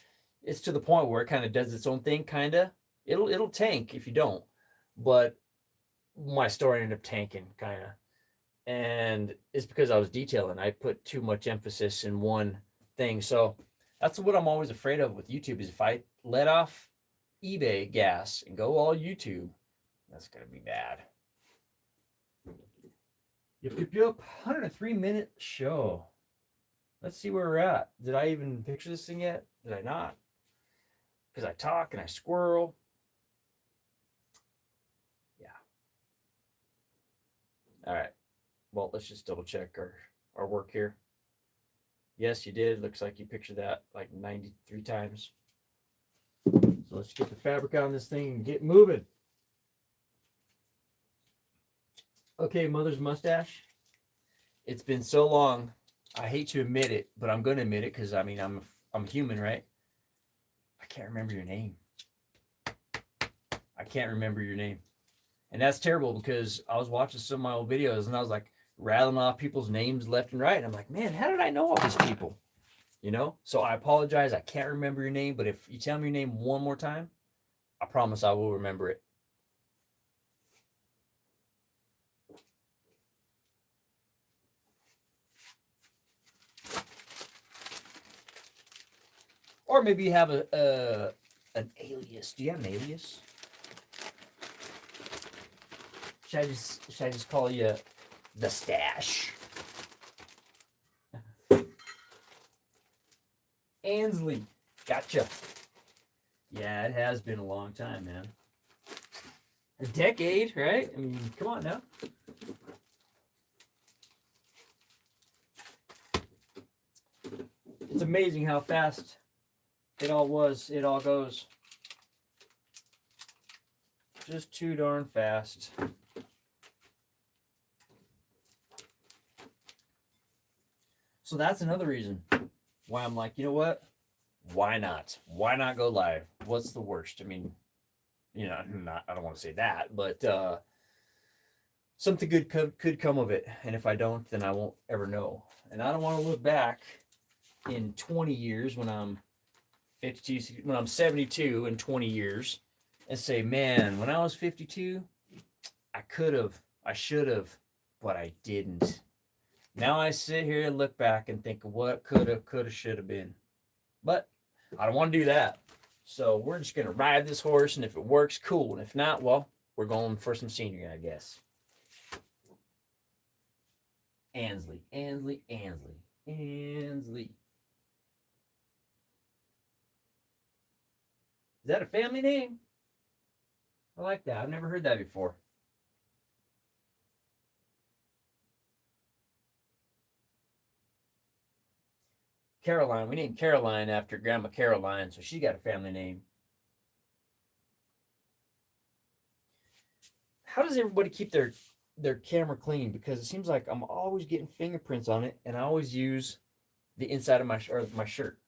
it's to the point where it kind of does its own thing, kind of. It'll tank if you don't. But my store ended up tanking, kind of. And it's because I was detailing. I put too much emphasis in one thing. So that's what I'm always afraid of with YouTube, is if I let off eBay gas and go all YouTube, that's going to be bad. Yep. 103-minute show. Let's see where we're at. Did I even picture this thing yet? Did I not? Because I talk and I squirrel. Yeah. All right. Well, let's just double check our work here. Yes, you did. Looks like you pictured that like 93 times. So let's get the fabric on this thing and get moving. Okay, mother's mustache. It's been so long. I hate to admit it, but I'm going to admit it, because I'm human, right? I can't remember your name. And that's terrible, because I was watching some of my old videos and I was like rattling off people's names left and right. And I'm like, man, how did I know all these people? So I apologize. I can't remember your name, but if you tell me your name one more time, I promise I will remember it. Or maybe you have an alias. Do you have an alias? Should I just call you the Stash? Ansley, gotcha. Yeah, it has been a long time, man. A decade, right? I mean, come on now. It's amazing how fast it all goes. Just too darn fast. So that's another reason why I'm like, you know what? Why not? Why not go live? What's the worst? I mean, I don't want to say that, but something good could come of it. And if I don't, then I won't ever know. And I don't want to look back in 20 years when I'm 52, when I'm 72 in 20 years, and say, man, when I was 52, I could have I should have, but I didn't. Now I sit here and look back and think of what coulda, shoulda been. But I don't want to do that. So we're just going to ride this horse, and if it works, cool. And if not, well, we're going for some scenery, I guess. Ansley, Ansley, Ansley, Ansley. Is that a family name? I like that. I've never heard that before. Caroline. We named Caroline after Grandma Caroline, so she got a family name. How does everybody keep their camera clean? Because it seems like I'm always getting fingerprints on it, and I always use the inside of my shirt.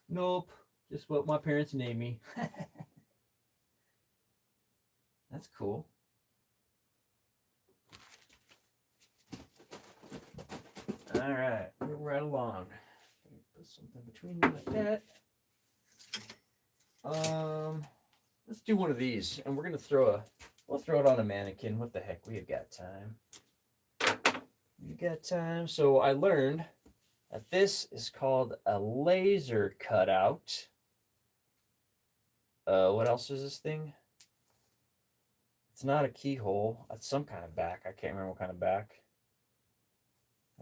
Nope, just what my parents named me. That's cool. All right, we're right along. Put something between them like that. Let's do one of these, and we're gonna we'll throw it on a mannequin. What the heck? We have got time. We got time. So I learned that this is called a laser cutout. What else is this thing? It's not a keyhole. It's some kind of back. I can't remember what kind of back.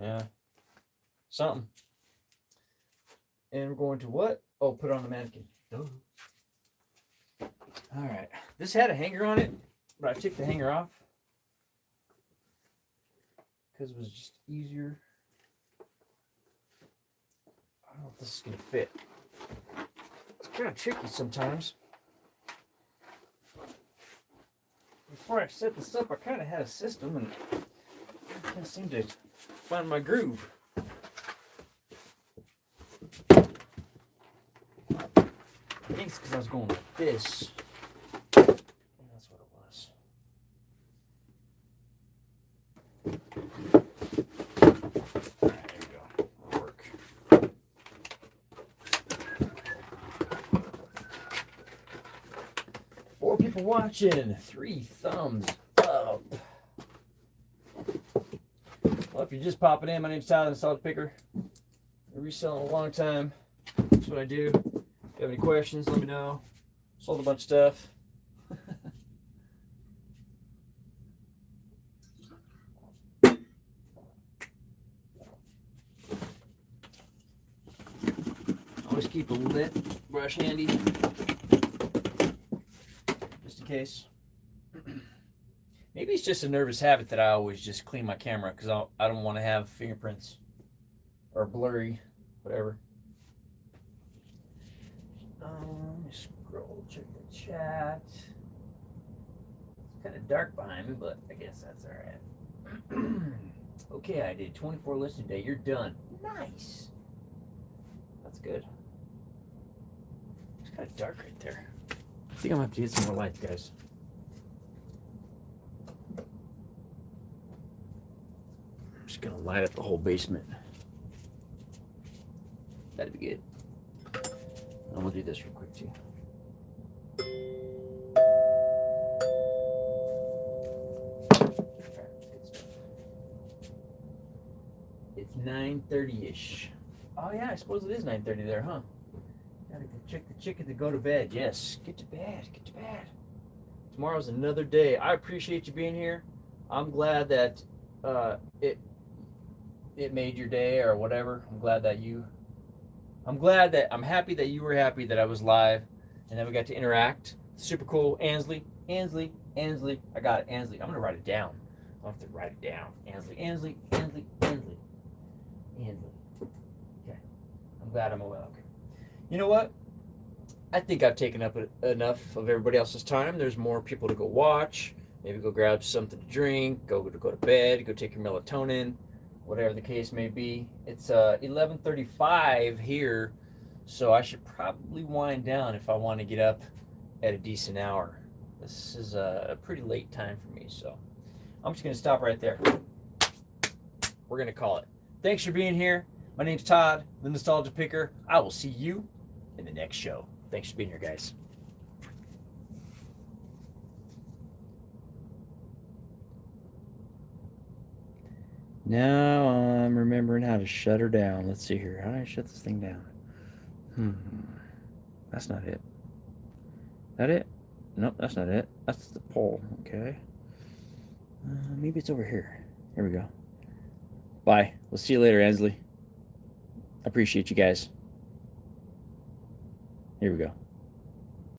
Yeah. Something. And we're going to what? Oh, put it on the mannequin. Oh. All right. This had a hanger on it, but I took the hanger off because it was just easier. I don't know if this is going to fit. It's kind of tricky sometimes. Before I set this up, I kind of had a system, and I can't seem to find my groove. I think it's because I was going like this. And that's what it was. All right, there we go. It'll work. 4 people watching. 3 thumbs up. Well, if you're just popping in, my name's Tyler, the Solid Picker. I've been reselling a long time. That's what I do. If you have any questions, let me know. Sold a bunch of stuff. Always keep a lit brush handy, just in case. Maybe it's just a nervous habit that I always just clean my camera because I don't want to have fingerprints or blurry, whatever. Let me scroll, check the chat. It's kind of dark behind me, but I guess that's all right. Okay, I did 24 listening today. You're done. Nice. That's good. It's kind of dark right there. I think I'm going to have to get some more light, guys. I'm just going to light up the whole basement. That'd be good. I'm going to do this real quick, too. It's 9:30-ish. Oh, yeah, I suppose it is 9:30 there, huh? Gotta go check the chicken to go to bed. Yes, get to bed, get to bed. Tomorrow's another day. I appreciate you being here. I'm glad that it made your day or whatever. I'm happy that you were happy that I was live and that we got to interact. Super cool. Ansley. I got it. Ansley. I'm going to write it down. I'll have to write it down. Ansley. Okay. I'm glad I'm awake. Okay. You know what? I think I've taken up enough of everybody else's time. There's more people to go watch. Maybe go grab something to drink. Go to bed. Go take your melatonin. Whatever the case may be. It's 11:35 here, so I should probably wind down if I want to get up at a decent hour. This is a pretty late time for me, so I'm just going to stop right there. We're going to call it. Thanks for being here. My name's Todd, the Nostalgia Picker. I will see you in the next show. Thanks for being here, guys. Now I'm remembering how to shut her down. Let's see here. How do I shut this thing down? That's not it. That it? Nope, that's not it. That's the pole. Okay. Maybe it's over here. Here we go. Bye. We'll see you later, Ansley. I appreciate you guys. Here we go.